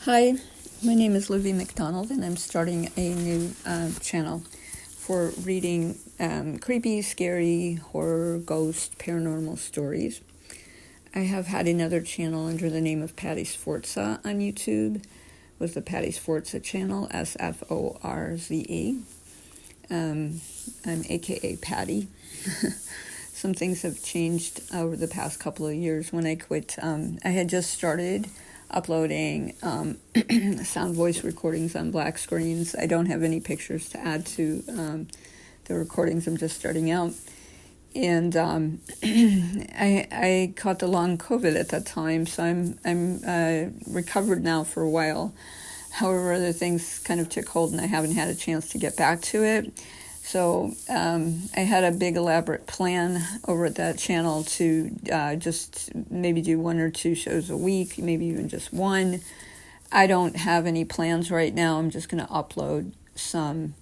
Hi, my name is Livy McDonald, and I'm starting a new channel for reading creepy, scary, horror, ghost, paranormal stories. I have had another channel under the name of Patty Sforza on YouTube, with the Patty Sforza channel, Sforze. I'm AKA Patty. Some things have changed over the past couple of years. When I quit, I had just started uploading sound voice recordings on black screens. I don't have any pictures to add to the recordings. I'm just starting out. And I caught the long COVID at that time, so I'm recovered now for a while. However, other things kind of took hold, and I haven't had a chance to get back to it. So I had a big elaborate plan over at that channel to just maybe do 1 or 2 shows a week, maybe even just one. I don't have any plans right now. I'm just going to upload some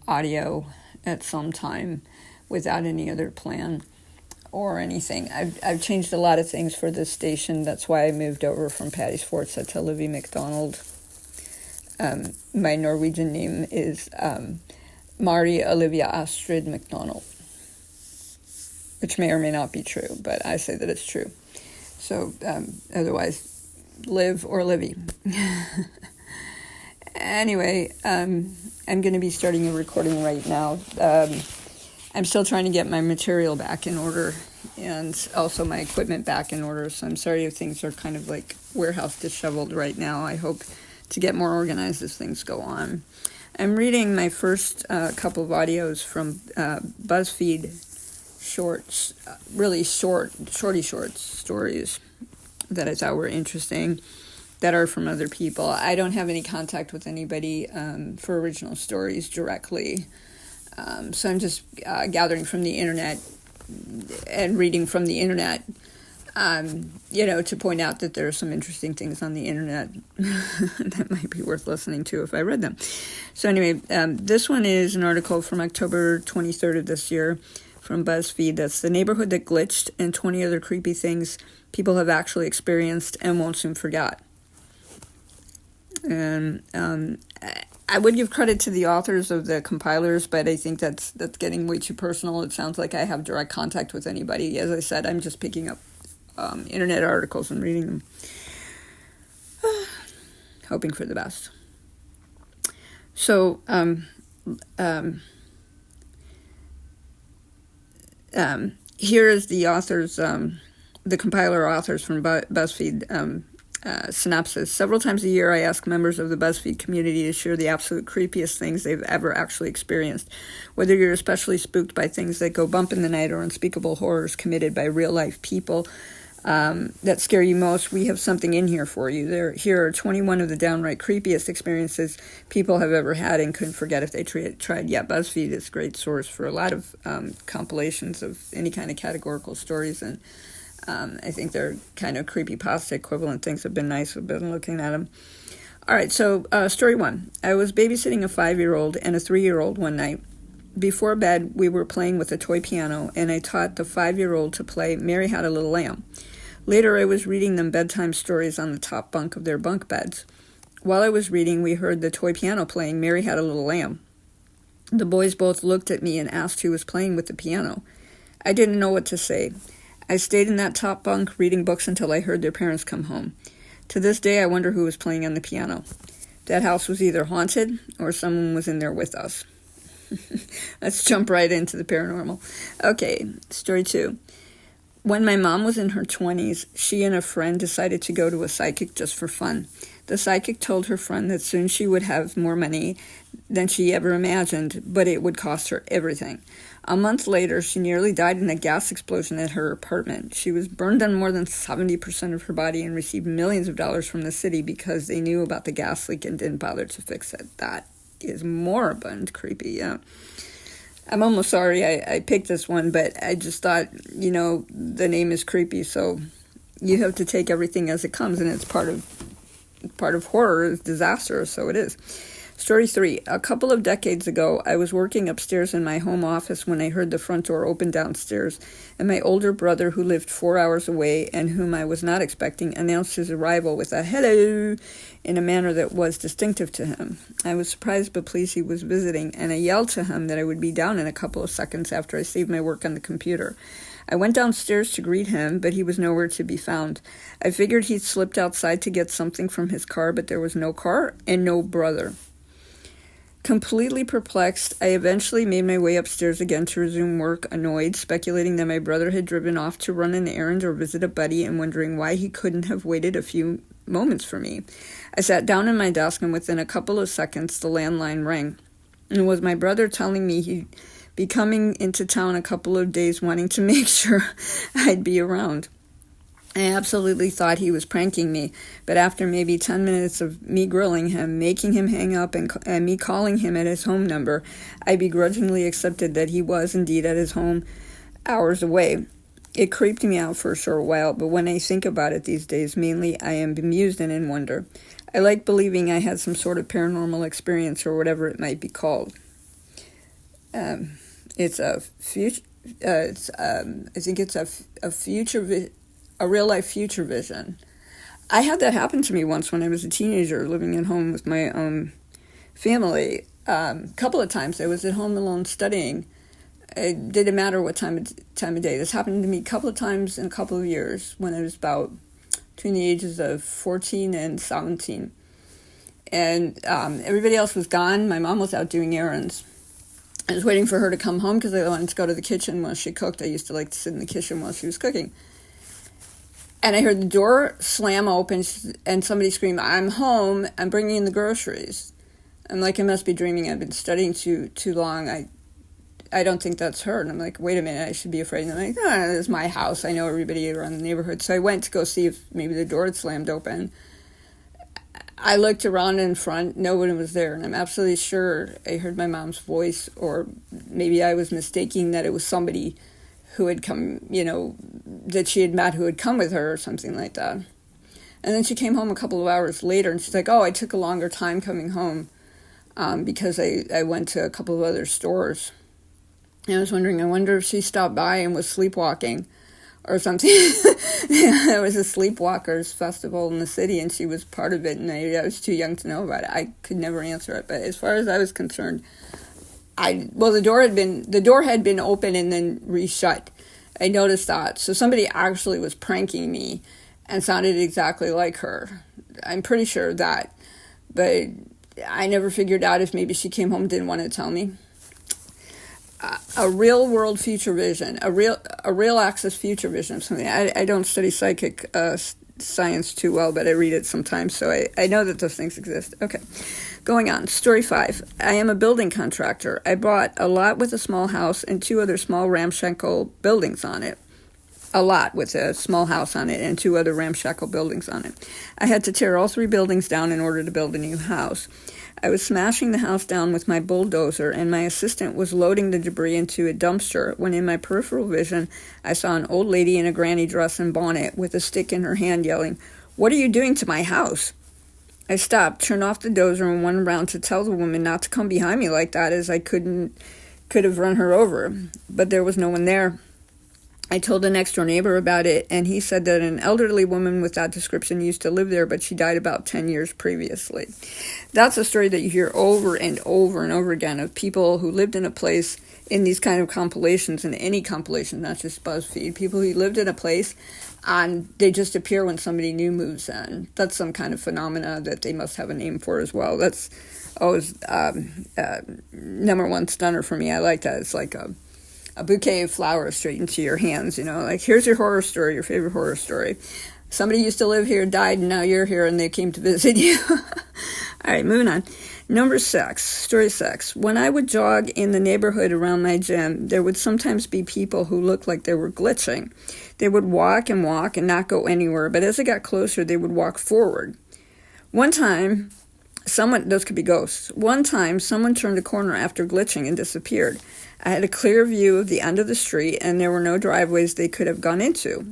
audio at some time without any other plan or anything. I've changed a lot of things for this station. That's why I moved over from Patty Sforza to Livy McDonald. My Norwegian name is Mari Olivia Astrid McDonald, which may or may not be true, but I say that it's true. So otherwise, Liv or Livy. Anyway, I'm going to be starting a recording right now. I'm still trying to get my material back in order and also my equipment back in order. So I'm sorry if things are kind of like warehouse disheveled right now. I hope to get more organized as things go on. I'm reading my first couple of audios from BuzzFeed shorts, really shorty shorts stories that I thought were interesting, that are from other people. I don't have any contact with anybody for original stories directly. So I'm just gathering from the internet and reading from the internet, to point out that there are some interesting things on the internet that might be worth listening to if I read them. So anyway, this one is an article from October 23rd of this year from BuzzFeed. That's the neighborhood that glitched and 20 other creepy things people have actually experienced and won't soon forget. And I would give credit to the authors of the compilers, but I think that's getting way too personal. It sounds like I have direct contact with anybody. As I said, I'm just picking up internet articles and reading them, hoping for the best. So here is the authors, the compiler authors from BuzzFeed synopsis. Several times a year, I ask members of the BuzzFeed community to share the absolute creepiest things they've ever actually experienced. Whether you're especially spooked by things that go bump in the night or unspeakable horrors committed by real-life people that scare you most, we have something in here for you. Here are 21 of the downright creepiest experiences people have ever had and couldn't forget if they tried. Yeah, BuzzFeed is a great source for a lot of compilations of any kind of categorical stories, and I think they're kind of creepypasta equivalent things. Have been nice. I've been looking at them. All right, so story 1. I was babysitting a 5-year-old and a 3-year-old one night. Before bed, we were playing with a toy piano, and I taught the 5-year-old to play Mary Had a Little Lamb. Later, I was reading them bedtime stories on the top bunk of their bunk beds. While I was reading, we heard the toy piano playing Mary Had a Little Lamb. The boys both looked at me and asked who was playing with the piano. I didn't know what to say. I stayed in that top bunk reading books until I heard their parents come home. To this day, I wonder who was playing on the piano. That house was either haunted or someone was in there with us. Let's jump right into the paranormal. Okay, story 2. When my mom was in her 20s, she and a friend decided to go to a psychic just for fun. The psychic told her friend that soon she would have more money than she ever imagined, but it would cost her everything. A month later, she nearly died in a gas explosion at her apartment. She was burned on more than 70% of her body and received millions of dollars from the city because they knew about the gas leak and didn't bother to fix it. That is moribund creepy, yeah. I'm almost sorry I picked this one, but I just thought, the name is creepy, so you have to take everything as it comes, and it's part of horror is disaster, so it is. Story 3. A couple of decades ago, I was working upstairs in my home office when I heard the front door open downstairs, and my older brother, who lived 4 hours away and whom I was not expecting, announced his arrival with a hello in a manner that was distinctive to him. I was surprised but pleased he was visiting, and I yelled to him that I would be down in a couple of seconds after I saved my work on the computer. I went downstairs to greet him, but he was nowhere to be found. I figured he'd slipped outside to get something from his car, but there was no car and no brother. Completely perplexed, I eventually made my way upstairs again to resume work, annoyed, speculating that my brother had driven off to run an errand or visit a buddy, and wondering why he couldn't have waited a few moments for me. I sat down at my desk, and within a couple of seconds, the landline rang. And it was my brother telling me he'd be coming into town a couple of days, wanting to make sure I'd be around. I absolutely thought he was pranking me, but after maybe 10 minutes of me grilling him, making him hang up, and me calling him at his home number, I begrudgingly accepted that he was indeed at his home hours away. It creeped me out for a short while, but when I think about it these days, mainly I am bemused and in wonder. I like believing I had some sort of paranormal experience or whatever it might be called. It's a future. I think it's a future. A real-life future vision. I had that happen to me once when I was a teenager, living at home with my family. A couple of times I was at home alone studying. It didn't matter what time of day. This happened to me a couple of times in a couple of years when I was about between the ages of 14 and 17. And everybody else was gone. My mom was out doing errands. I was waiting for her to come home because I wanted to go to the kitchen while she cooked. I used to like to sit in the kitchen while she was cooking. And I heard the door slam open and somebody scream, "I'm home, I'm bringing in the groceries." I'm like, I must be dreaming. I've been studying too long. I don't think that's her. And I'm like, wait a minute, I should be afraid. And I'm like, no, this is my house. I know everybody around the neighborhood. So I went to go see if maybe the door had slammed open. I looked around in front, no one was there. And I'm absolutely sure I heard my mom's voice, or maybe I was mistaking that it was somebody who had come, that she had met who had come with her or something like that. And then she came home a couple of hours later, and she's like, oh, I took a longer time coming home because I went to a couple of other stores. And I was wondering, I wonder if she stopped by and was sleepwalking or something. There was a sleepwalkers festival in the city, and she was part of it, and I was too young to know about it. I could never answer it, but as far as I was concerned, the door had been open and then reshut. I noticed that. So somebody actually was pranking me and sounded exactly like her. I'm pretty sure of that. But I never figured out if maybe she came home and didn't want to tell me. A real world future vision, a real access future vision of something. I don't study psychic science too well, but I read it sometimes, so I know that those things exist. Okay. Going on, story 5. I am a building contractor. I bought a lot with a small house and 2 other small ramshackle buildings on it. A lot with a small house on it and 2 other ramshackle buildings on it. I had to tear all 3 buildings down in order to build a new house. I was smashing the house down with my bulldozer, and my assistant was loading the debris into a dumpster when in my peripheral vision I saw an old lady in a granny dress and bonnet with a stick in her hand yelling, "What are you doing to my house?" I stopped, turned off the dozer, and went around to tell the woman not to come behind me like that, as I could have run her over. But there was no one there. I told the next-door neighbor about it, and he said that an elderly woman with that description used to live there, but she died about 10 years previously. That's a story that you hear over and over and over again of people who lived in a place in these kind of compilations, in any compilation, not just BuzzFeed. People who lived in a place, and they just appear when somebody new moves in. That's some kind of phenomena that they must have a name for as well. That's always number one stunner for me. I like that. It's like a bouquet of flowers straight into your hands, like, here's your horror story, your favorite horror story. Somebody used to live here, died, and now you're here, and they came to visit you. All right, moving on. Number 6, story 6. When I would jog in the neighborhood around my gym, there would sometimes be people who looked like they were glitching. They would walk and not go anywhere, but as they got closer, they would walk forward. One time, those could be ghosts. One time, someone turned a corner after glitching and disappeared. I had a clear view of the end of the street, and there were no driveways they could have gone into.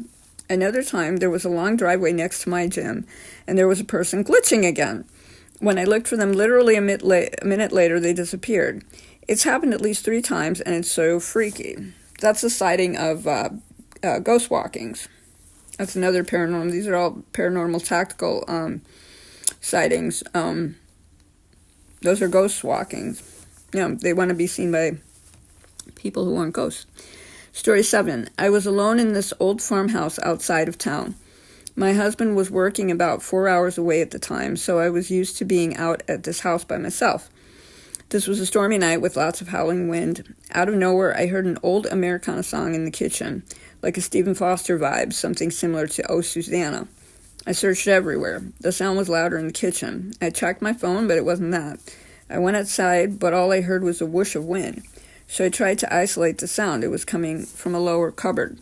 Another time, there was a long driveway next to my gym, and there was a person glitching again. When I looked for them literally a minute later, they disappeared. It's happened at least 3 times, and it's so freaky. That's a sighting of ghost walkings. That's another paranormal. These are all paranormal tactical sightings. Those are ghost walkings. They want to be seen by people who aren't ghosts. Story 7. I was alone in this old farmhouse outside of town. My husband was working about 4 hours away at the time, so I was used to being out at this house by myself. This was a stormy night with lots of howling wind. Out of nowhere, I heard an old Americana song in the kitchen, like a Stephen Foster vibe, something similar to Oh Susanna. I searched everywhere. The sound was louder in the kitchen. I checked my phone, but it wasn't that. I went outside, but all I heard was a whoosh of wind. So I tried to isolate the sound. It was coming from a lower cupboard.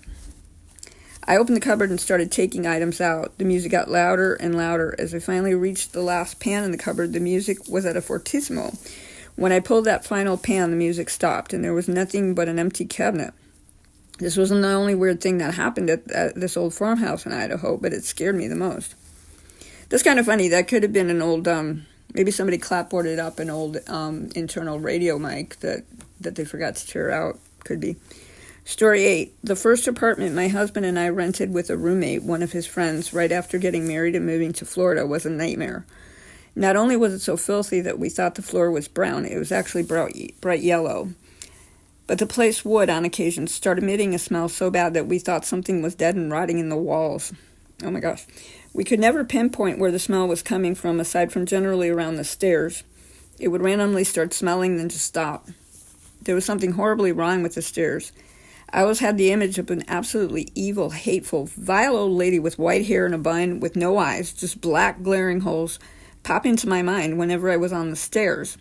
I opened the cupboard and started taking items out. The music got louder and louder. As I finally reached the last pan in the cupboard, the music was at a fortissimo. When I pulled that final pan, the music stopped, and there was nothing but an empty cabinet. This wasn't the only weird thing that happened at this old farmhouse in Idaho, but it scared me the most. That's kind of funny. That could have been an old, maybe somebody clapboarded up an old internal radio mic that they forgot to tear out. Could be. Story 8. The first apartment my husband and I rented with a roommate, one of his friends, right after getting married and moving to Florida, was a nightmare. Not only was it so filthy that we thought the floor was brown, it was actually bright yellow. But the place would, on occasion, start emitting a smell so bad that we thought something was dead and rotting in the walls. Oh my gosh. We could never pinpoint where the smell was coming from, aside from generally around the stairs. It would randomly start smelling, then just stop. There was something horribly wrong with the stairs. I always had the image of an absolutely evil, hateful, vile old lady with white hair and a bun with no eyes, just black glaring holes, pop into my mind whenever I was on the stairs.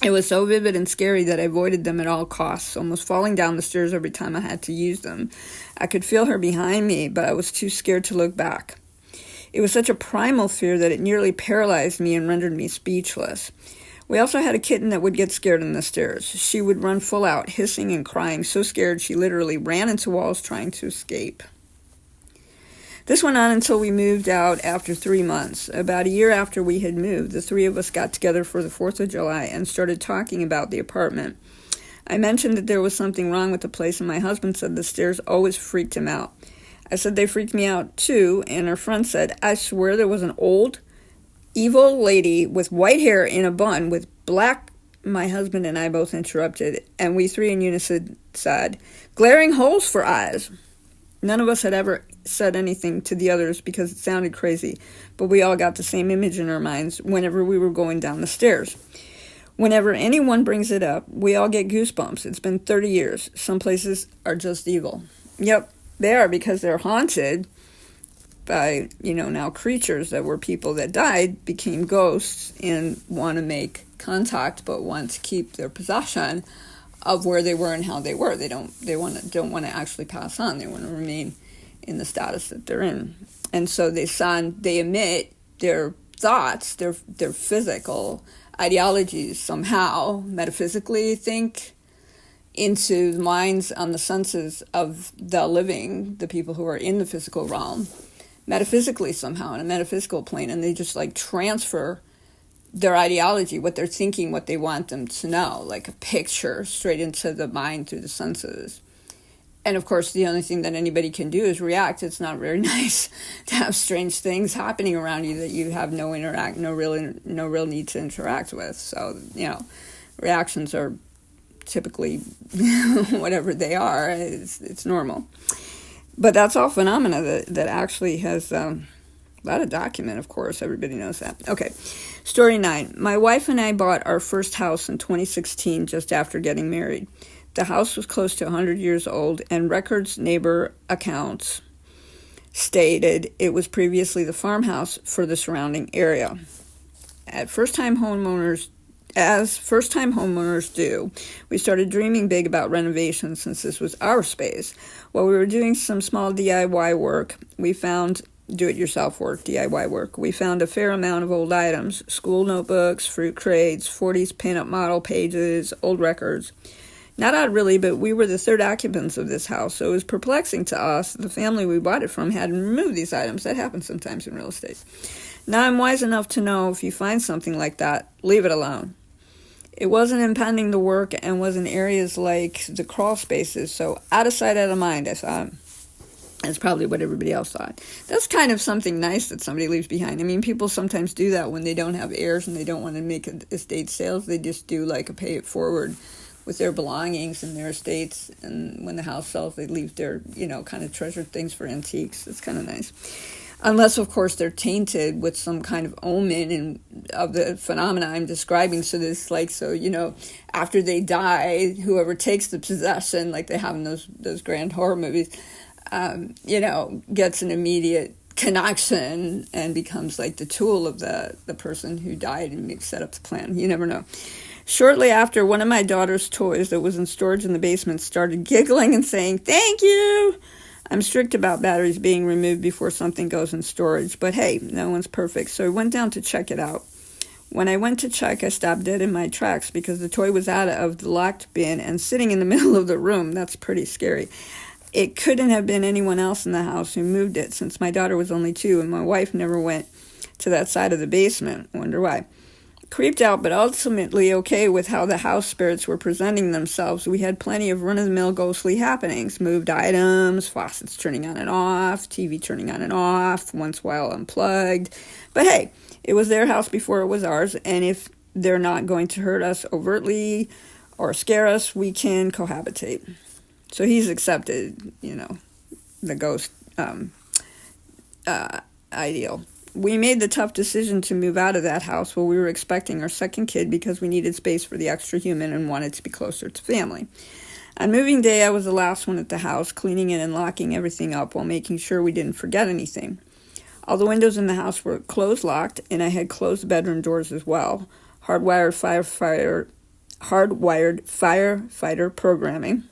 It was so vivid and scary that I avoided them at all costs, almost falling down the stairs every time I had to use them. I could feel her behind me, but I was too scared to look back. It was such a primal fear that it nearly paralyzed me and rendered me speechless. We also had a kitten that would get scared in the stairs. She would run full out, hissing and crying, so scared she literally ran into walls trying to escape. This went on until we moved out after 3 months. About a year after we had moved, the 3 of us got together for the 4th of July and started talking about the apartment. I mentioned that there was something wrong with the place, and my husband said the stairs always freaked him out. I said they freaked me out too, and our friend said, I swear there was an old, evil lady with white hair in a bun with black. My husband and I both interrupted, and we 3 in unison said, glaring holes for eyes. None of us had ever said anything to the others because it sounded crazy, but we all got the same image in our minds whenever we were going down the stairs. Whenever anyone brings it up, we all get goosebumps. It's been 30 years. Some places are just evil. Yep, they are, because they're haunted by, now creatures that were people that died, became ghosts, and want to make contact, but want to keep their possession of where they were and how they were. They don't want to actually pass on. They want to remain in the status that they're in. And so they emit their thoughts, their physical ideologies somehow, metaphysically think, into the minds and the senses of the living, the people who are in the physical realm, metaphysically somehow, in a metaphysical plane, and they just transfer their ideology, what they're thinking, what they want them to know, like a picture straight into the mind through the senses. And of course, the only thing that anybody can do is react. It's not very nice to have strange things happening around you that you have no real need to interact with. So, reactions are typically whatever they are. It's normal. But that's all phenomena that actually has a lot of document, of course. Everybody knows that. Okay, story 9. My wife and I bought our first house in 2016 just after getting married. The house was close to 100 years old, and records, neighbor accounts stated it was previously the farmhouse for the surrounding area. As first-time homeowners do, we started dreaming big about renovations since this was our space. While we were doing some small DIY work, do-it-yourself work, DIY work, we found a fair amount of old items: school notebooks, fruit crates, 40s pin-up model pages, old records. Not odd, really, but we were the third occupants of this house, so it was perplexing to us. The family we bought it from had removed these items. That happens sometimes in real estate. Now I'm wise enough to know if you find something like that, leave it alone. It wasn't impeding the work and was in areas like the crawl spaces, so out of sight, out of mind, I thought. That's probably what everybody else thought. That's kind of something nice that somebody leaves behind. I mean, people sometimes do that when they don't have heirs and they don't want to make estate sales. They just do like a pay it forward with their belongings and their estates. And when the house sells, they leave their, kind of treasured things for antiques. It's kind of nice. Unless, of course, they're tainted with some kind of omen of the phenomena I'm describing. So this, after they die, whoever takes the possession, like they have in those grand horror movies, gets an immediate connection and becomes like the tool of the person who died and set up the plan. You never know. Shortly after, one of my daughter's toys that was in storage in the basement started giggling and saying, "Thank you." I'm strict about batteries being removed before something goes in storage, but hey, no one's perfect, so I went down to check it out. When I went to check, I stopped dead in my tracks because the toy was out of the locked bin and sitting in the middle of the room. That's pretty scary. It couldn't have been anyone else in the house who moved it, since my daughter was only 2 and my wife never went to that side of the basement. Wonder why. Creeped out, but ultimately okay with how the house spirits were presenting themselves. We had plenty of run-of-the-mill ghostly happenings. Moved items, faucets turning on and off, TV turning on and off, once while unplugged. But hey, it was their house before it was ours, and if they're not going to hurt us overtly or scare us, we can cohabitate. So he's accepted, the ghost ideal. We made the tough decision to move out of that house while we were expecting our second kid because we needed space for the extra human and wanted to be closer to family. On moving day, I was the last one at the house, cleaning it and locking everything up while making sure we didn't forget anything. All the windows in the house were closed locked, and I had closed the bedroom doors as well. Hardwired firefighter programming.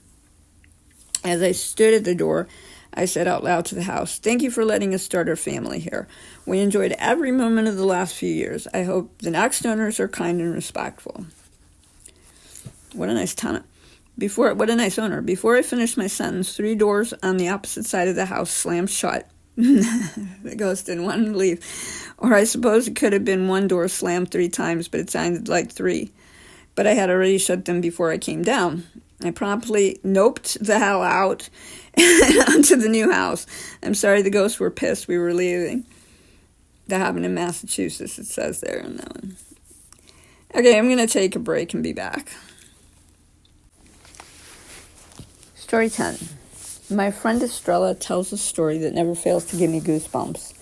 As I stood at the door, I said out loud to the house, "Thank you for letting us start our family here. We enjoyed every moment of the last few years. I hope the next owners are kind and respectful." What a nice tenant. What a nice owner. Before I finished my sentence, 3 doors on the opposite side of the house slammed shut. The ghost didn't want to leave. Or I suppose it could have been 1 door slammed 3 times, but it sounded like 3. But I had already shut them before I came down. I promptly noped the hell out onto the new house. I'm sorry the ghosts were pissed we were leaving. That happened in Massachusetts, it says there in that one. Okay, I'm going to take a break and be back. Story 10. My friend Estrella tells a story that never fails to give me goosebumps.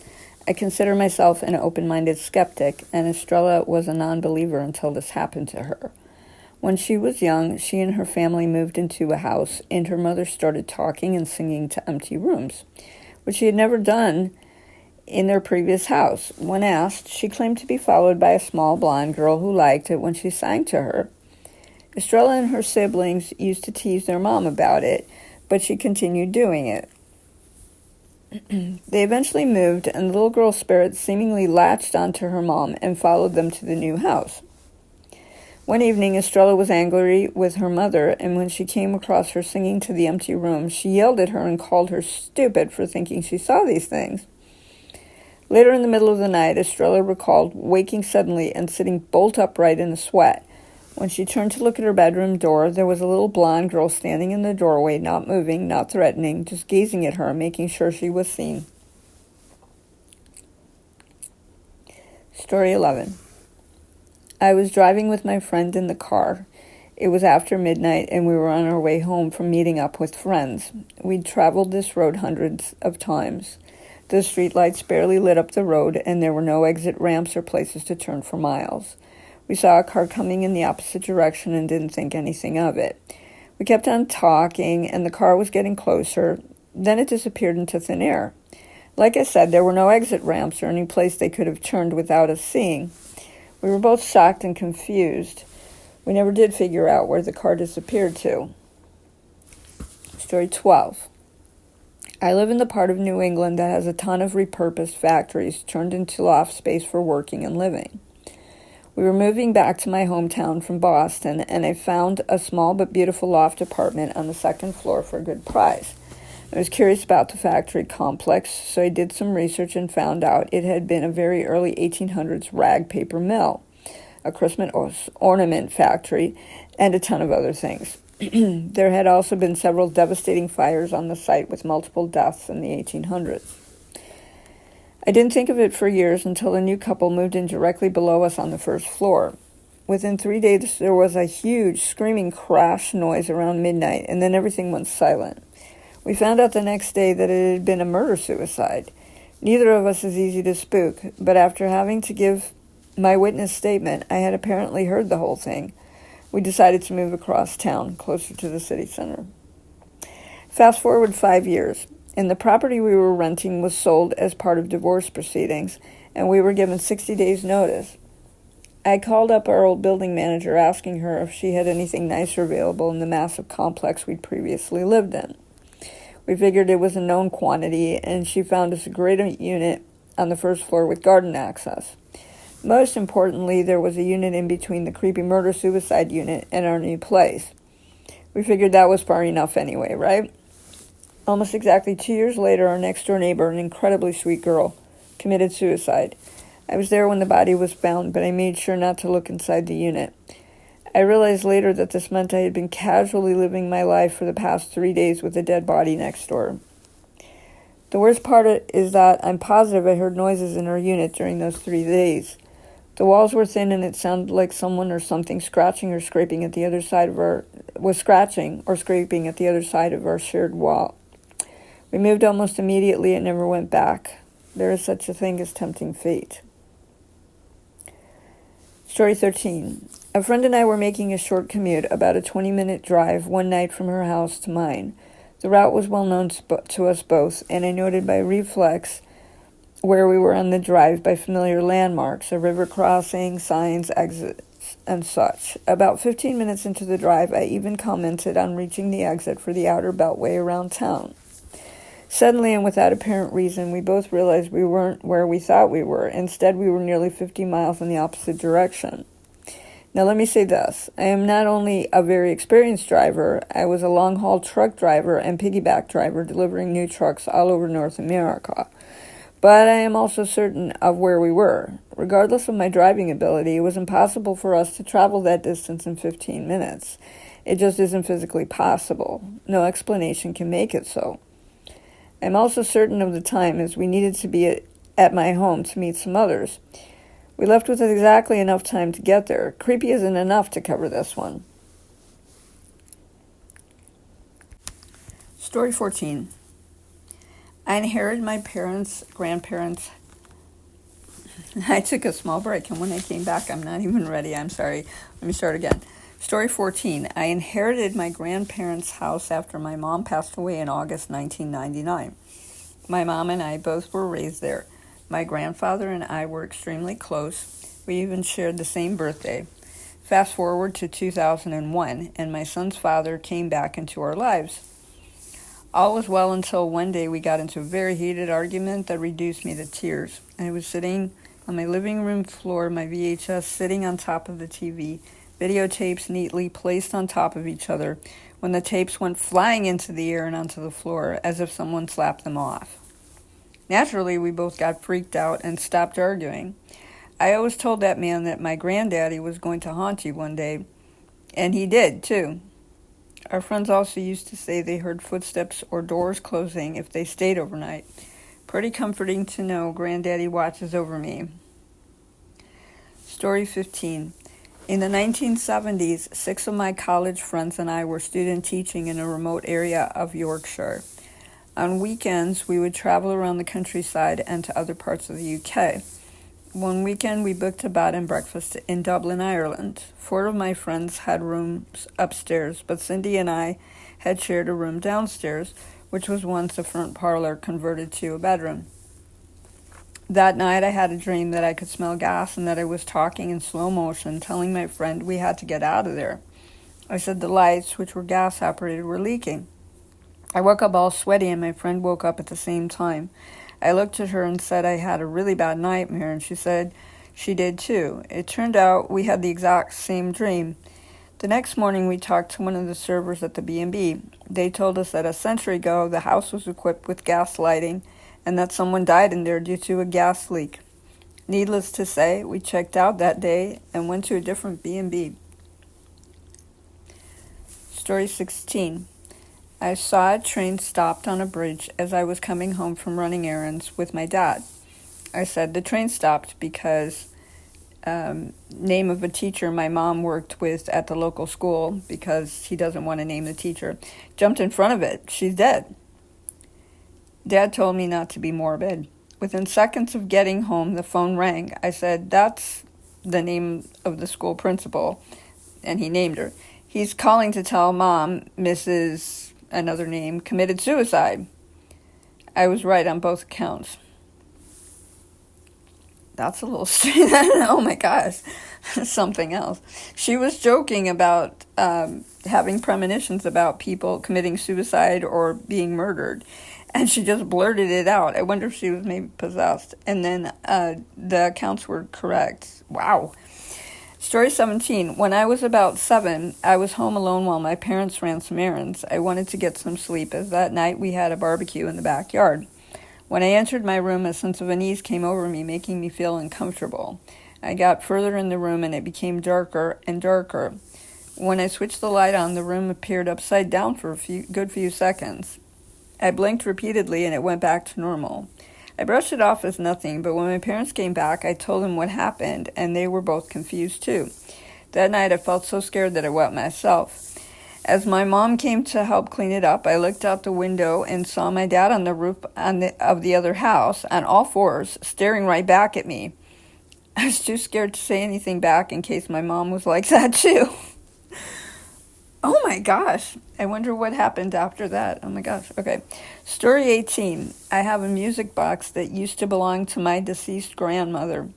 I consider myself an open-minded skeptic, and Estrella was a non-believer until this happened to her. When she was young, she and her family moved into a house, and her mother started talking and singing to empty rooms, which she had never done in their previous house. When asked, she claimed to be followed by a small blonde girl who liked it when she sang to her. Estrella and her siblings used to tease their mom about it, but she continued doing it. They eventually moved, and the little girl's spirit seemingly latched onto her mom and followed them to the new house. One evening, Estrella was angry with her mother, and when she came across her singing to the empty room, she yelled at her and called her stupid for thinking she saw these things. Later in the middle of the night, Estrella recalled waking suddenly and sitting bolt upright in a sweat. When she turned to look at her bedroom door, there was a little blonde girl standing in the doorway, not moving, not threatening, just gazing at her, making sure she was seen. Story 11. I was driving with my friend in the car. It was after midnight, and we were on our way home from meeting up with friends. We'd traveled this road hundreds of times. The streetlights barely lit up the road, and there were no exit ramps or places to turn for miles. We saw a car coming in the opposite direction and didn't think anything of it. We kept on talking, and the car was getting closer. Then it disappeared into thin air. Like I said, there were no exit ramps or any place they could have turned without us seeing. We were both shocked and confused. We never did figure out where the car disappeared to. Story 12. I live in the part of New England that has a ton of repurposed factories turned into loft space for working and living. We were moving back to my hometown from Boston, and I found a small but beautiful loft apartment on the 2nd floor for a good price. I was curious about the factory complex, so I did some research and found out it had been a very early 1800s rag paper mill, a Christmas ornament factory, and a ton of other things. There had also been several devastating fires on the site with multiple deaths in the 1800s. I didn't think of it for years until a new couple moved in directly below us on the first floor. Within 3 days, there was a huge screaming crash noise around midnight, and then everything went silent. We found out the next day that it had been a murder-suicide. Neither of us is easy to spook, but after having to give my witness statement, I had apparently heard the whole thing. We decided to move across town, closer to the city center. Fast forward 5 years, and the property we were renting was sold as part of divorce proceedings, and we were given 60 days' notice. I called up our old building manager asking her if she had anything nicer available in the massive complex we'd previously lived in. We figured it was a known quantity, and she found us a great unit on the first floor with garden access. Most importantly, there was a unit in between the creepy murder-suicide unit and our new place. We figured that was far enough anyway, right? Almost exactly 2 years later, our next-door neighbor, an incredibly sweet girl, committed suicide. I was there when the body was found, but I made sure not to look inside the unit. I realized later that this meant I had been casually living my life for the past 3 days with a dead body next door. The worst part is that I'm positive I heard noises in our unit during those 3 days. The walls were thin, and it sounded like someone or something scratching or scraping at the other side of our shared wall. We moved almost immediately and never went back. There is such a thing as tempting fate. Story 13. A friend and I were making a short commute, about a 20-minute drive, one night from her house to mine. The route was well known to us both, and I noted by reflex where we were on the drive by familiar landmarks, a river crossing, signs, exits, and such. About 15 minutes into the drive, I even commented on reaching the exit for the outer beltway around town. Suddenly, and without apparent reason, we both realized we weren't where we thought we were. Instead, we were nearly 50 miles in the opposite direction. Now, let me say this. I am not only a very experienced driver, I was a long-haul truck driver and piggyback driver delivering new trucks all over North America. But I am also certain of where we were. Regardless of my driving ability, it was impossible for us to travel that distance in 15 minutes. It just isn't physically possible. No explanation can make it so. I'm also certain of the time, as we needed to be at my home to meet some others. We left with exactly enough time to get there. Creepy isn't enough to cover this one. Story 14. I inherited my grandparents. I took a small break, and when I came back, I'm not even ready. I'm sorry. Let me start again. Story 14. I inherited my grandparents' house after my mom passed away in August 1999. My mom and I both were raised there. My grandfather and I were extremely close. We even shared the same birthday. Fast forward to 2001, and my son's father came back into our lives. All was well until one day we got into a very heated argument that reduced me to tears. I was sitting on my living room floor, my VHS sitting on top of the TV, videotapes neatly placed on top of each other, when the tapes went flying into the air and onto the floor as if someone slapped them off. Naturally, we both got freaked out and stopped arguing. I always told that man that my granddaddy was going to haunt you one day, and he did, too. Our friends also used to say they heard footsteps or doors closing if they stayed overnight. Pretty comforting to know Granddaddy watches over me. Story 15. In the 1970s, 6 of my college friends and I were student teaching in a remote area of Yorkshire. On weekends, we would travel around the countryside and to other parts of the UK. One weekend, we booked a bed and breakfast in Dublin, Ireland. 4 of my friends had rooms upstairs, but Cindy and I had shared a room downstairs, which was once a front parlor converted to a bedroom. That night, I had a dream that I could smell gas and that I was talking in slow motion, telling my friend we had to get out of there. I said the lights, which were gas-operated, were leaking. I woke up all sweaty, and my friend woke up at the same time. I looked at her and said I had a really bad nightmare, and she said she did too. It turned out we had the exact same dream. The next morning, we talked to one of the servers at the B&B. They told us that a century ago, the house was equipped with gas lighting and that someone died in there due to a gas leak. Needless to say, we checked out that day and went to a different B&B. Story 16. I saw a train stopped on a bridge as I was coming home from running errands with my dad. I said the train stopped because name of a teacher my mom worked with at the local school, because he doesn't want to name the teacher, jumped in front of it. She's dead. Dad told me not to be morbid. Within seconds of getting home, the phone rang. I said, that's the name of the school principal, and he named her. He's calling to tell Mom, Mrs. another name, committed suicide. I was right on both accounts. That's a little strange. Oh my gosh, something else. She was joking about having premonitions about people committing suicide or being murdered, and she just blurted it out. I wonder if she was maybe possessed. And then the accounts were correct. Wow. Story 17. When I was about 7, I was home alone while my parents ran some errands. I wanted to get some sleep, as that night we had a barbecue in the backyard. When I entered my room, a sense of unease came over me, making me feel uncomfortable. I got further in the room, and it became darker and darker. When I switched the light on, the room appeared upside down for a good few seconds. I blinked repeatedly, and it went back to normal. I brushed it off as nothing, but when my parents came back, I told them what happened, and they were both confused too. That night, I felt so scared that I wet myself. As my mom came to help clean it up, I looked out the window and saw my dad on the roof of the other house, on all fours, staring right back at me. I was too scared to say anything back in case my mom was like that too. Oh my gosh. I wonder what happened after that. Oh my gosh. Okay. Story 18. I have a music box that used to belong to my deceased grandmother.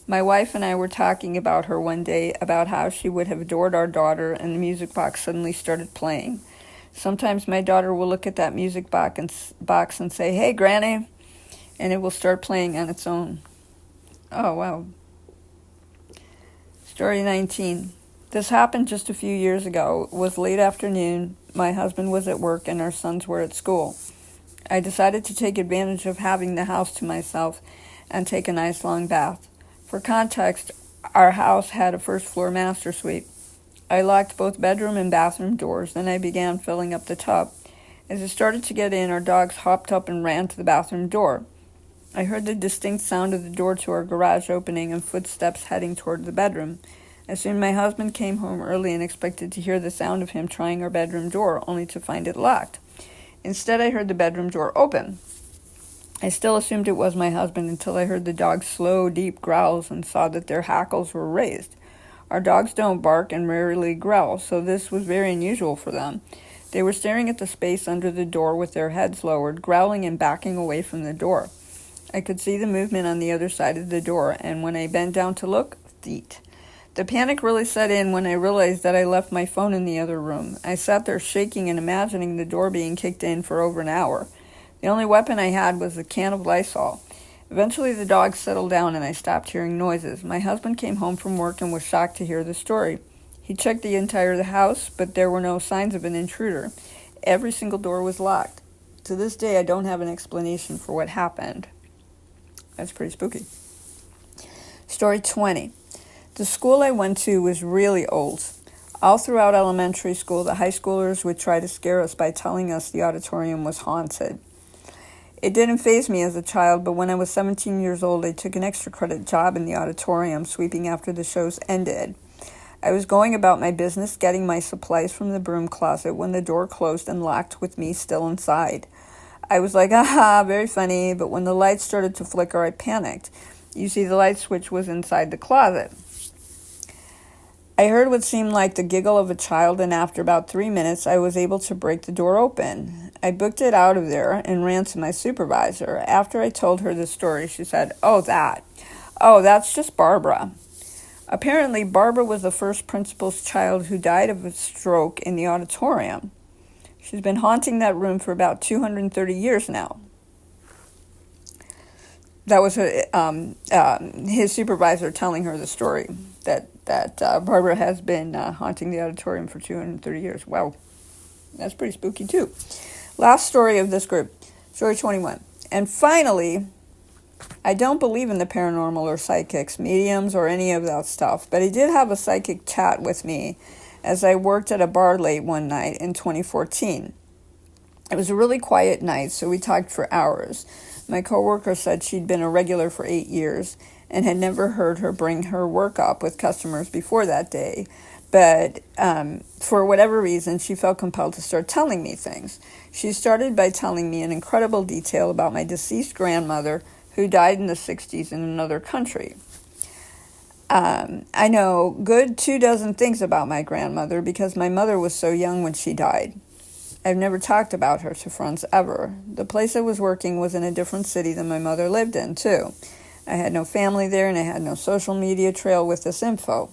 My wife and I were talking about her one day, about how she would have adored our daughter, and the music box suddenly started playing. Sometimes my daughter will look at that music box and say, "Hey, Granny," and it will start playing on its own. Oh, wow. Story 19. This happened just a few years ago. It was late afternoon. My husband was at work and our sons were at school. I decided to take advantage of having the house to myself and take a nice long bath. For context, our house had a first-floor master suite. I locked both bedroom and bathroom doors, then I began filling up the tub. As I started to get in, our dogs hopped up and ran to the bathroom door. I heard the distinct sound of the door to our garage opening and footsteps heading toward the bedroom. I assumed my husband came home early and expected to hear the sound of him trying our bedroom door, only to find it locked. Instead, I heard the bedroom door open. I still assumed it was my husband until I heard the dog's slow, deep growls and saw that their hackles were raised. Our dogs don't bark and rarely growl, so this was very unusual for them. They were staring at the space under the door with their heads lowered, growling and backing away from the door. I could see the movement on the other side of the door, and when I bent down to look, feet. The panic really set in when I realized that I left my phone in the other room. I sat there shaking and imagining the door being kicked in for over an hour. The only weapon I had was a can of Lysol. Eventually the dogs settled down and I stopped hearing noises. My husband came home from work and was shocked to hear the story. He checked the entire house, but there were no signs of an intruder. Every single door was locked. To this day, I don't have an explanation for what happened. That's pretty spooky. Story 20. The school I went to was really old. All throughout elementary school, the high schoolers would try to scare us by telling us the auditorium was haunted. It didn't faze me as a child, but when I was 17 years old, I took an extra credit job in the auditorium, sweeping after the shows ended. I was going about my business, getting my supplies from the broom closet, when the door closed and locked with me still inside. I was like, aha, very funny, but when the lights started to flicker, I panicked. You see, the light switch was inside the closet. I heard what seemed like the giggle of a child, and after about 3 minutes, I was able to break the door open. I booked it out of there and ran to my supervisor. After I told her the story, she said, Oh, that's just Barbara. Apparently, Barbara was the first principal's child who died of a stroke in the auditorium. She's been haunting that room for about 230 years now. That was his supervisor telling her the story. that Barbara has been haunting the auditorium for 230 years. Wow, that's pretty spooky too. Last story of this group, story 21. And finally, I don't believe in the paranormal or psychics, mediums, or any of that stuff, but I did have a psychic chat with me as I worked at a bar late one night in 2014. It was a really quiet night, so we talked for hours. My coworker said she'd been a regular for 8 years and had never heard her bring her work up with customers before that day. But for whatever reason, she felt compelled to start telling me things. She started by telling me in incredible detail about my deceased grandmother who died in the 60s in another country. I know good 24 things about my grandmother because my mother was so young when she died. I've never talked about her to friends ever. The place I was working was in a different city than my mother lived in, too. I had no family there, and I had no social media trail with this info.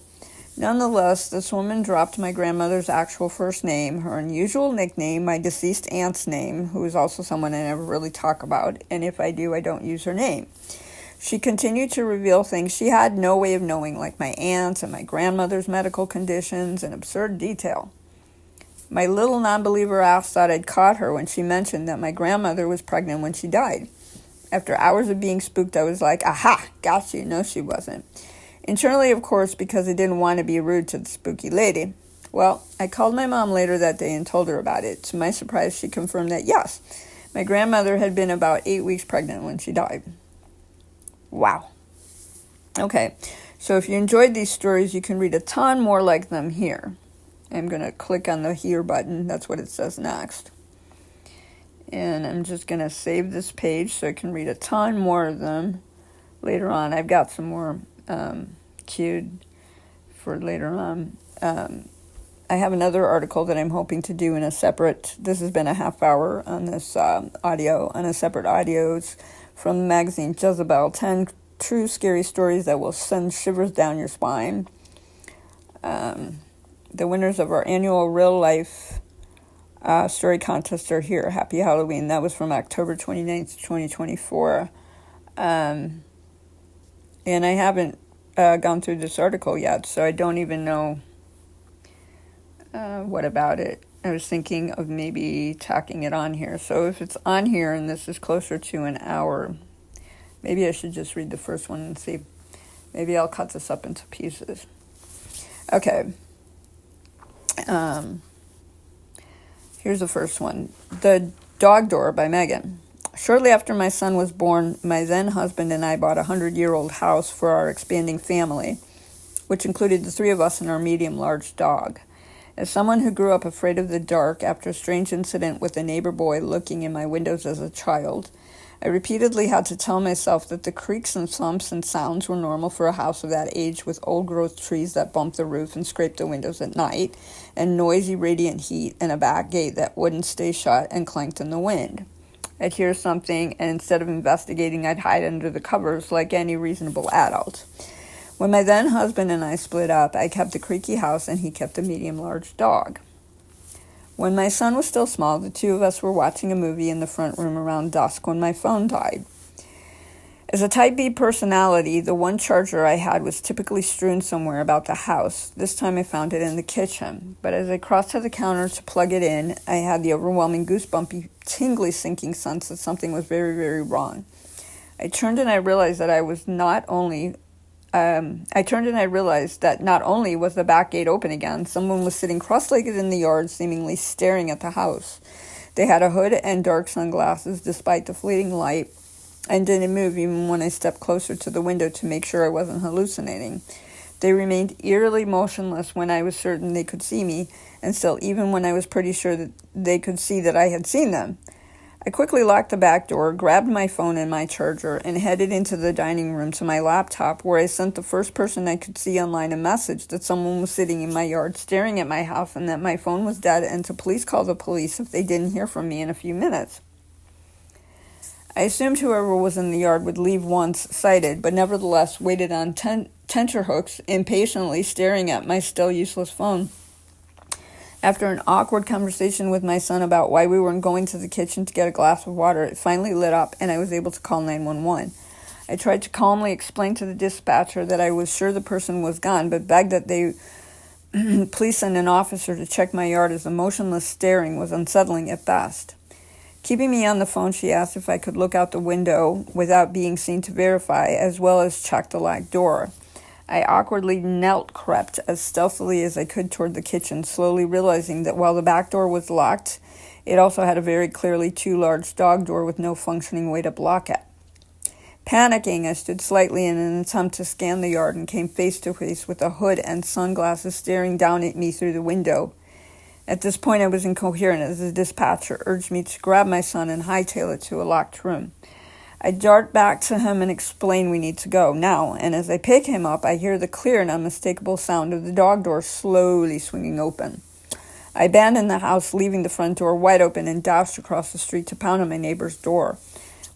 Nonetheless, this woman dropped my grandmother's actual first name, her unusual nickname, my deceased aunt's name, who is also someone I never really talk about, and if I do, I don't use her name. She continued to reveal things she had no way of knowing, like my aunt's and my grandmother's medical conditions in absurd detail. My little non-believer ass thought I'd caught her when she mentioned that my grandmother was pregnant when she died. After hours of being spooked, I was like, aha, got you. No, she wasn't. Internally, of course, because I didn't want to be rude to the spooky lady. Well, I called my mom later that day and told her about it. To my surprise, she confirmed that, yes, my grandmother had been about 8 weeks pregnant when she died. Wow. Okay, so if you enjoyed these stories, you can read a ton more like them here. I'm going to click on the here button. That's what it says next. And I'm just going to save this page so I can read a ton more of them later on. I've got some more queued for later on. I have another article that I'm hoping to do in a separate, this has been a half hour on this audio, on a separate audios from the magazine Jezebel, 10 true scary stories that will send shivers down your spine. The winners of our annual real life story contest are here. Happy Halloween. That was from October 29th, 2024. And I haven't gone through this article yet, so I don't even know what about it. I was thinking of maybe tacking it on here. So if it's on here and this is closer to an hour, maybe I should just read the first one and see. Maybe I'll cut this up into pieces. Okay. Here's the first one. The Dog Door by Megan. Shortly after my son was born, my then husband and I bought a 100-year-old house for our expanding family, which included the three of us and our medium-large dog. As someone who grew up afraid of the dark after a strange incident with a neighbor boy looking in my windows as a child, I repeatedly had to tell myself that the creaks and thumps and sounds were normal for a house of that age with old-growth trees that bumped the roof and scraped the windows at night, and noisy radiant heat and a back gate that wouldn't stay shut and clanked in the wind. I'd hear something, and instead of investigating, I'd hide under the covers like any reasonable adult. When my then husband and I split up, I kept the creaky house and he kept a medium-large dog. When my son was still small, the two of us were watching a movie in the front room around dusk when my phone died. As a Type B personality, the one charger I had was typically strewn somewhere about the house. This time I found it in the kitchen. But as I crossed to the counter to plug it in, I had the overwhelming goosebumpy, tingly sinking sense that something was very, very wrong. I turned and I realized that not only was the back gate open again, someone was sitting cross-legged in the yard, seemingly staring at the house. They had a hood and dark sunglasses despite the fleeting light, and didn't move even when I stepped closer to the window to make sure I wasn't hallucinating. They remained eerily motionless when I was certain they could see me, and still even when I was pretty sure that they could see that I had seen them. I quickly locked the back door, grabbed my phone and my charger, and headed into the dining room to my laptop, where I sent the first person I could see online a message that someone was sitting in my yard staring at my house and that my phone was dead, and to please call the police if they didn't hear from me in a few minutes. I assumed whoever was in the yard would leave once sighted, but nevertheless waited on tenterhooks, impatiently staring at my still useless phone. After an awkward conversation with my son about why we weren't going to the kitchen to get a glass of water, it finally lit up and I was able to call 911. I tried to calmly explain to the dispatcher that I was sure the person was gone, but begged that they please send an officer to check my yard, as the motionless staring was unsettling at best. Keeping me on the phone, she asked if I could look out the window without being seen to verify, as well as check the locked door. I awkwardly crept as stealthily as I could toward the kitchen, slowly realizing that while the back door was locked, it also had a very clearly too large dog door with no functioning way to block it. Panicking, I stood slightly in an attempt to scan the yard and came face to face with a hood and sunglasses staring down at me through the window. At this point, I was incoherent as the dispatcher urged me to grab my son and hightail it to a locked room. I dart back to him and explain we need to go now, and as I pick him up, I hear the clear and unmistakable sound of the dog door slowly swinging open. I abandoned the house, leaving the front door wide open, and dashed across the street to pound on my neighbor's door.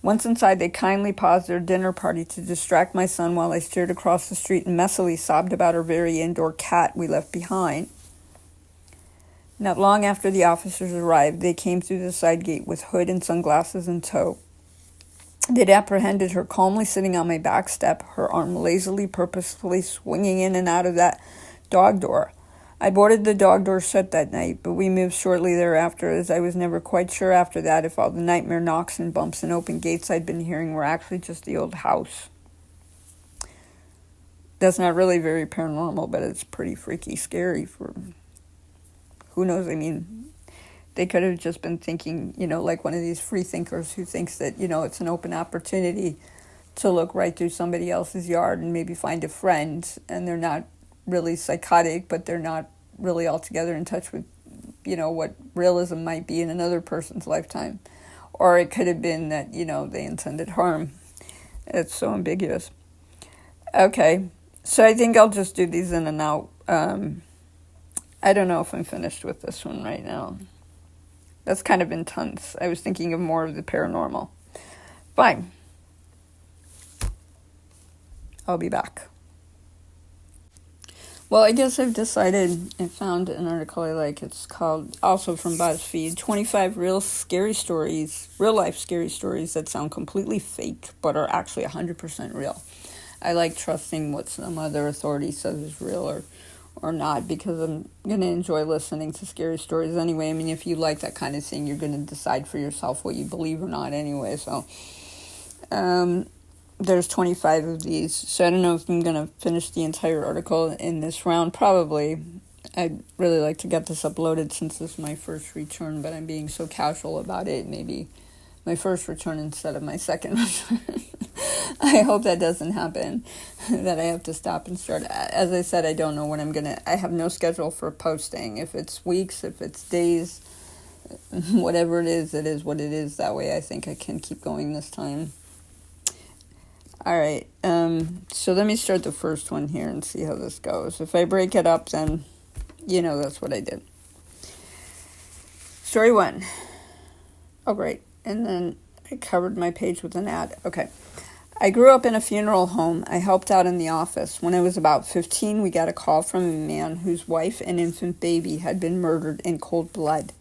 Once inside, they kindly paused their dinner party to distract my son while I stared across the street and messily sobbed about our very indoor cat we left behind. Not long after the officers arrived, they came through the side gate with hood and sunglasses in tow. They'd apprehended her calmly sitting on my back step, her arm lazily, purposefully swinging in and out of that dog door. I boarded the dog door shut that night, but we moved shortly thereafter, as I was never quite sure after that if all the nightmare knocks and bumps and open gates I'd been hearing were actually just the old house. That's not really very paranormal, but it's pretty freaky scary for... Who knows? I mean, they could have just been thinking, like one of these free thinkers who thinks that, it's an open opportunity to look right through somebody else's yard and maybe find a friend, and they're not really psychotic, but they're not really altogether in touch with, what realism might be in another person's lifetime. Or it could have been that, they intended harm. It's so ambiguous. Okay, so I think I'll just do these in and out. I don't know if I'm finished with this one right now. That's kind of intense. I was thinking of more of the paranormal. Fine. I'll be back. Well, I guess I've decided, I found an article I like. It's called, also from BuzzFeed, 25 real life scary stories that sound completely fake, but are actually 100% real. I like trusting what some other authority says is real or not, because I'm going to enjoy listening to scary stories anyway. I mean, if you like that kind of thing, you're going to decide for yourself what you believe or not anyway. So, there's 25 of these. So I don't know if I'm going to finish the entire article in this round. Probably. I'd really like to get this uploaded since this is my first return, but I'm being so casual about it. Maybe my first return instead of my second return. I hope that doesn't happen, that I have to stop and start. As I said, I don't know when I have no schedule for posting. If it's weeks, if it's days, whatever it is what it is. That way I think I can keep going this time. All right, so let me start the first one here and see how this goes. If I break it up, then, that's what I did. Story 1. Oh, great. And then I covered my page with an ad. Okay. I grew up in a funeral home. I helped out in the office. When I was about 15, we got a call from a man whose wife and infant baby had been murdered in cold blood.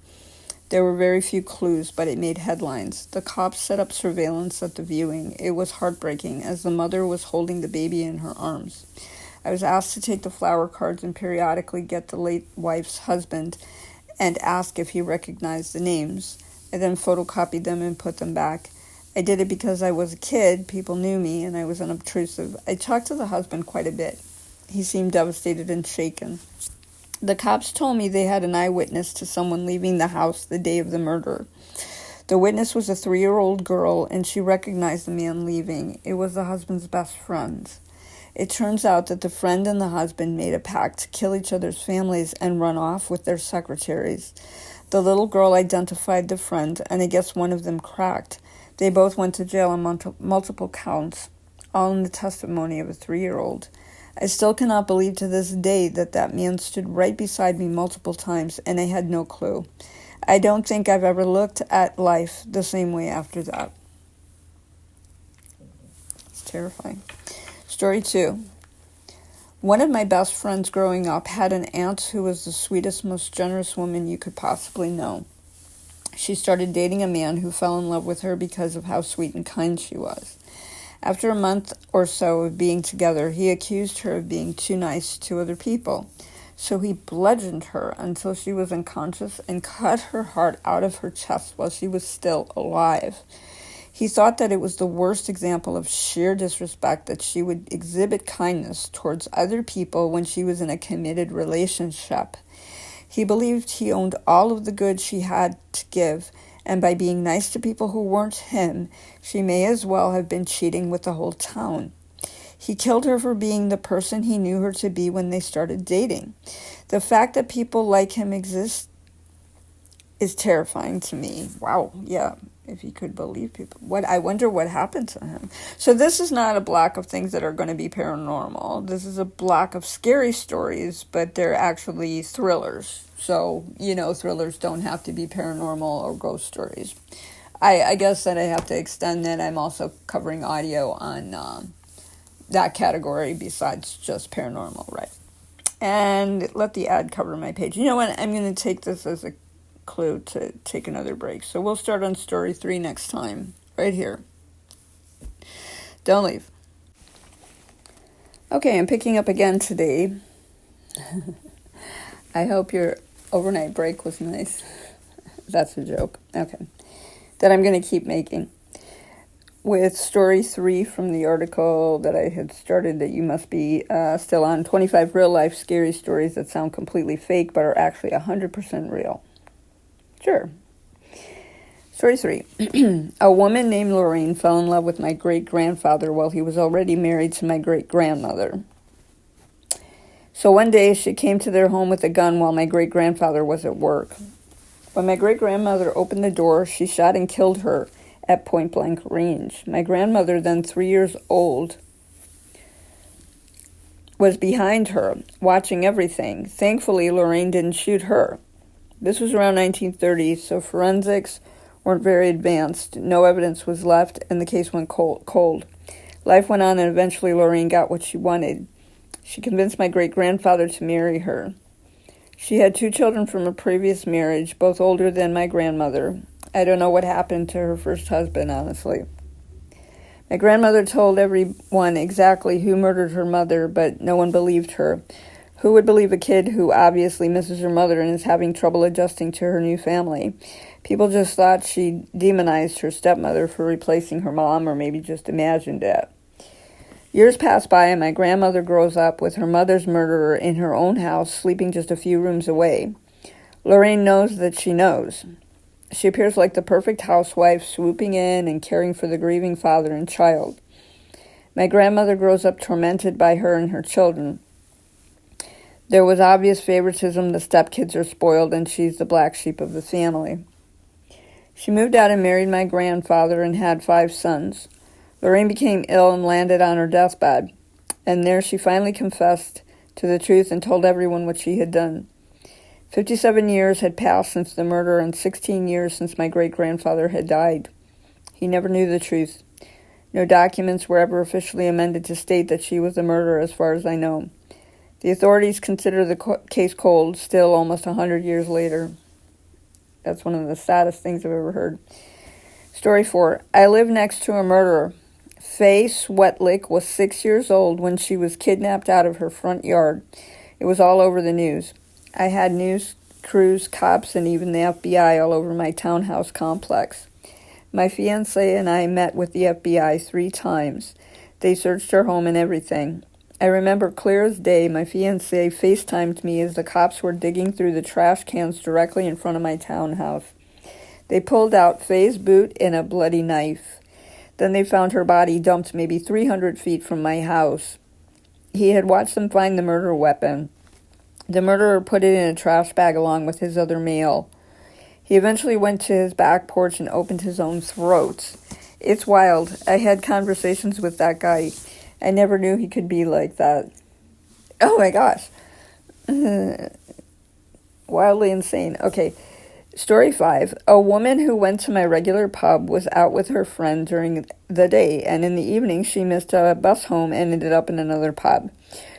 There were very few clues, but it made headlines. The cops set up surveillance at the viewing. It was heartbreaking, as the mother was holding the baby in her arms. I was asked to take the flower cards and periodically get the late wife's husband and ask if he recognized the names. I then photocopied them and put them back. I did it because I was a kid, people knew me, and I was unobtrusive. I talked to the husband quite a bit. He seemed devastated and shaken. The cops told me they had an eyewitness to someone leaving the house the day of the murder. The witness was a 3-year-old girl, and she recognized the man leaving. It was the husband's best friend. It turns out that the friend and the husband made a pact to kill each other's families and run off with their secretaries. The little girl identified the friend, and I guess one of them cracked. They both went to jail on multiple counts, all in the testimony of a 3-year-old. I still cannot believe to this day that man stood right beside me multiple times, and I had no clue. I don't think I've ever looked at life the same way after that. It's terrifying. Story 2. One of my best friends growing up had an aunt who was the sweetest, most generous woman you could possibly know. She started dating a man who fell in love with her because of how sweet and kind she was. After a month or so of being together, he accused her of being too nice to other people. So he bludgeoned her until she was unconscious and cut her heart out of her chest while she was still alive. He thought that it was the worst example of sheer disrespect that she would exhibit kindness towards other people when she was in a committed relationship. He believed he owned all of the good she had to give, and by being nice to people who weren't him, she may as well have been cheating with the whole town. He killed her for being the person he knew her to be when they started dating. The fact that people like him exist is terrifying to me. Wow, yeah, if he could believe people. I wonder what happened to him. So this is not a block of things that are going to be paranormal. This is a block of scary stories, but they're actually thrillers. So, thrillers don't have to be paranormal or ghost stories. I guess that I have to extend that I'm also covering audio on that category besides just paranormal, right? And let the ad cover my page. You know what? I'm going to take this as a clue to take another break. So we'll start on story 3 next time, right here. Don't leave. Okay, I'm picking up again today. I hope your overnight break was nice. That's a joke. Okay. That I'm going to keep making. With story 3 from the article that I had started that you must be still on, 25 real-life scary stories that sound completely fake but are actually 100% real. Sure. Story 3. A woman named Lorraine fell in love with my great-grandfather while he was already married to my great-grandmother. So one day she came to their home with a gun while my great-grandfather was at work. When my great-grandmother opened the door, she shot and killed her at point-blank range. My grandmother, then 3 years old, was behind her, watching everything. Thankfully, Lorraine didn't shoot her. This was around 1930, so forensics weren't very advanced. No evidence was left, and the case went cold. Life went on, and eventually Lorraine got what she wanted. She convinced my great-grandfather to marry her. She had 2 children from a previous marriage, both older than my grandmother. I don't know what happened to her first husband, honestly. My grandmother told everyone exactly who murdered her mother, but no one believed her. Who would believe a kid who obviously misses her mother and is having trouble adjusting to her new family? People just thought she demonized her stepmother for replacing her mom, or maybe just imagined it. Years pass by, and my grandmother grows up with her mother's murderer in her own house, sleeping just a few rooms away. Lorraine knows that she knows. She appears like the perfect housewife, swooping in and caring for the grieving father and child. My grandmother grows up tormented by her and her children. There was obvious favoritism. The stepkids are spoiled, and she's the black sheep of the family. She moved out and married my grandfather and had 5 sons. Lorraine became ill and landed on her deathbed, and there she finally confessed to the truth and told everyone what she had done. 57 years had passed since the murder and 16 years since my great-grandfather had died. He never knew the truth. No documents were ever officially amended to state that she was the murderer, as far as I know. The authorities consider the case cold, still almost 100 years later. That's one of the saddest things I've ever heard. Story 4. I live next to a murderer. Faye Swetlick was 6 years old when she was kidnapped out of her front yard. It was all over the news. I had news crews, cops, and even the FBI all over my townhouse complex. My fiancé and I met with the FBI 3 times. They searched our home and everything. I remember clear as day my fiancé FaceTimed me as the cops were digging through the trash cans directly in front of my townhouse. They pulled out Faye's boot and a bloody knife. Then they found her body dumped maybe 300 feet from my house. He had watched them find the murder weapon. The murderer put it in a trash bag along with his other mail. He eventually went to his back porch and opened his own throat. It's wild. I had conversations with that guy. I never knew he could be like that. Oh my gosh. Wildly insane. Okay. Story 5. A woman who went to my regular pub was out with her friend during the day, and in the evening she missed a bus home and ended up in another pub.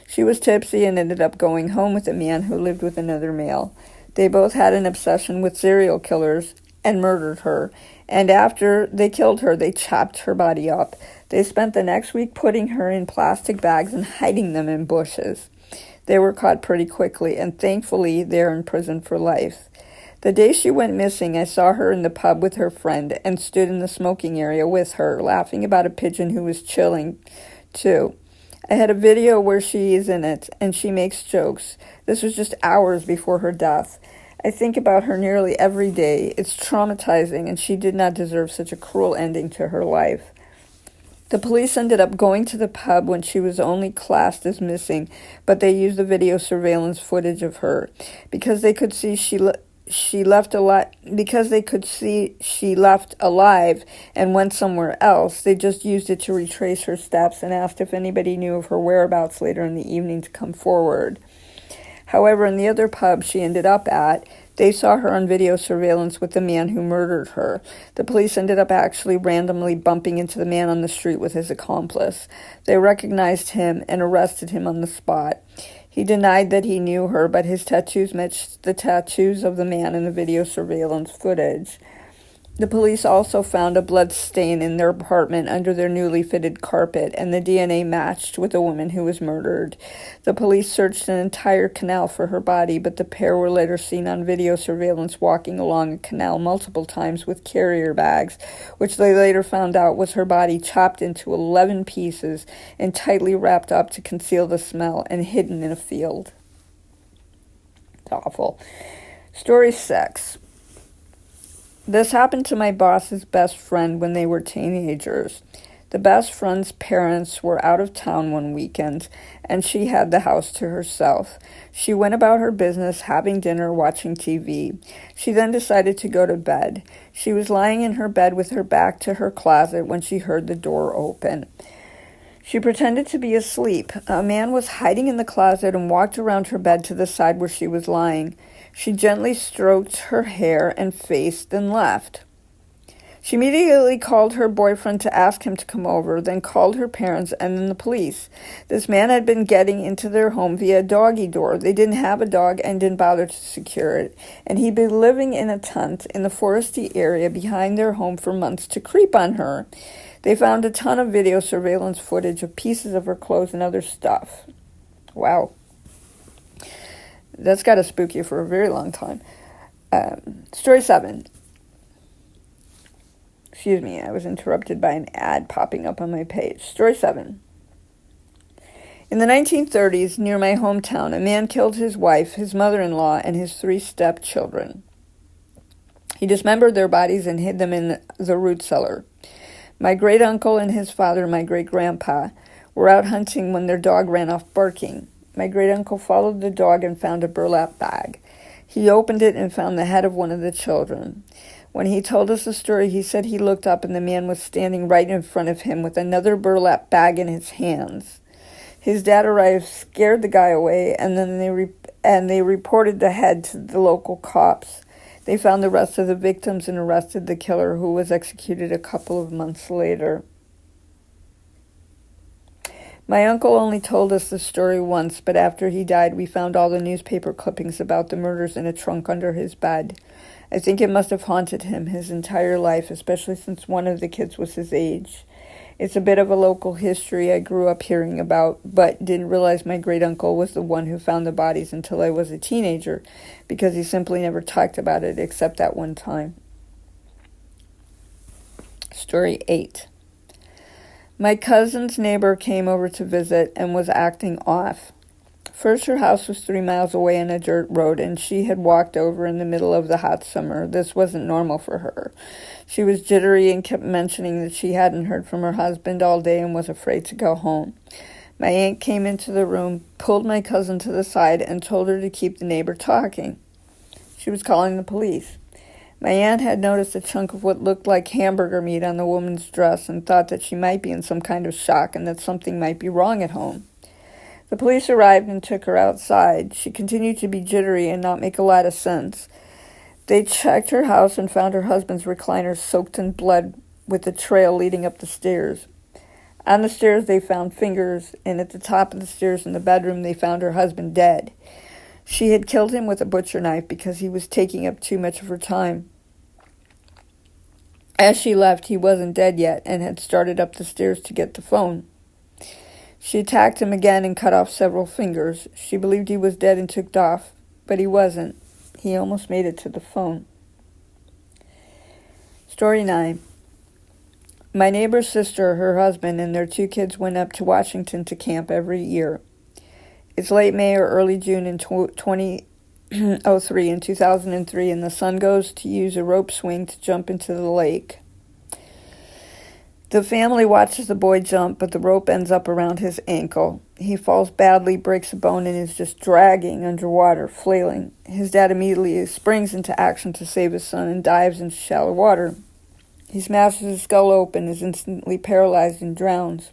She was tipsy and ended up going home with a man who lived with another male. They both had an obsession with serial killers and murdered her, And after they killed her, they chopped her body up. They spent the next week putting her in plastic bags and hiding them in bushes. They were caught pretty quickly, and thankfully they're in prison for life. The day she went missing, I saw her in the pub with her friend and stood in the smoking area with her, laughing about a pigeon who was chilling, too. I had a video where she is in it, and she makes jokes. This was just hours before her death. I think about her nearly every day. It's traumatizing, and she did not deserve such a cruel ending to her life. The police ended up going to the pub when she was only classed as missing, but they used the video surveillance footage of her because they could see she left alive and went somewhere else. They just used it to retrace her steps and asked if anybody knew of her whereabouts later in the evening to come forward. However, in the other pub she ended up at, they saw her on video surveillance with the man who murdered her. The police ended up actually randomly bumping into the man on the street with his accomplice. They recognized him and arrested him on the spot. He denied that he knew her, but his tattoos matched the tattoos of the man in the video surveillance footage. The police also found a blood stain in their apartment under their newly fitted carpet, and the DNA matched with the woman who was murdered. The police searched an entire canal for her body, but the pair were later seen on video surveillance walking along a canal multiple times with carrier bags, which they later found out was her body chopped into 11 pieces and tightly wrapped up to conceal the smell and hidden in a field. It's awful. Story 6. This happened to my boss's best friend when they were teenagers. The best friend's parents were out of town one weekend, and she had the house to herself. She went about her business, having dinner, watching TV. She then decided to go to bed. She was lying in her bed with her back to her closet when she heard the door open. She pretended to be asleep. A man was hiding in the closet and walked around her bed to the side where she was lying. She gently stroked her hair and face, then left. She immediately called her boyfriend to ask him to come over, then called her parents and then the police. This man had been getting into their home via a doggy door. They didn't have a dog and didn't bother to secure it, and he'd been living in a tent in the foresty area behind their home for months to creep on her. They found a ton of video surveillance footage of pieces of her clothes and other stuff. Wow. That's got to spook you for a very long time. Story 7. Excuse me, I was interrupted by an ad popping up on my page. Story 7. In the 1930s, near my hometown, a man killed his wife, his mother-in-law, and his 3 stepchildren. He dismembered their bodies and hid them in the root cellar. My great-uncle and his father, my great-grandpa, were out hunting when their dog ran off barking. My great-uncle followed the dog and found a burlap bag. He opened it and found the head of one of the children. When he told us the story, he said he looked up and the man was standing right in front of him with another burlap bag in his hands. His dad arrived, scared the guy away, and then they reported the head to the local cops. They found the rest of the victims and arrested the killer, who was executed a couple of months later. My uncle only told us the story once, but after he died, we found all the newspaper clippings about the murders in a trunk under his bed. I think it must have haunted him his entire life, especially since one of the kids was his age. It's a bit of a local history I grew up hearing about, but didn't realize my great-uncle was the one who found the bodies until I was a teenager, because he simply never talked about it except that one time. Story 8. My cousin's neighbor came over to visit and was acting off. First, her house was 3 miles away on a dirt road, and she had walked over in the middle of the hot summer. This wasn't normal for her. She was jittery and kept mentioning that she hadn't heard from her husband all day and was afraid to go home. My aunt came into the room, pulled my cousin to the side, and told her to keep the neighbor talking. She was calling the police. My aunt had noticed a chunk of what looked like hamburger meat on the woman's dress and thought that she might be in some kind of shock and that something might be wrong at home. The police arrived and took her outside. She continued to be jittery and not make a lot of sense. They checked her house and found her husband's recliner soaked in blood with a trail leading up the stairs. On the stairs they found fingers, and at the top of the stairs in the bedroom they found her husband dead. She had killed him with a butcher knife because he was taking up too much of her time. As she left, he wasn't dead yet and had started up the stairs to get the phone. She attacked him again and cut off several fingers. She believed he was dead and took off, but he wasn't. He almost made it to the phone. Story 9. My neighbor's sister, her husband, and their 2 kids went up to Washington to camp every year. It's late May or early June in 2003 in 2003, and the son goes to use a rope swing to jump into the lake. The family watches the boy jump, but the rope ends up around his ankle. He falls badly, breaks a bone, and is just dragging underwater, flailing. His dad immediately springs into action to save his son and dives into shallow water. He smashes his skull open, is instantly paralyzed, and drowns.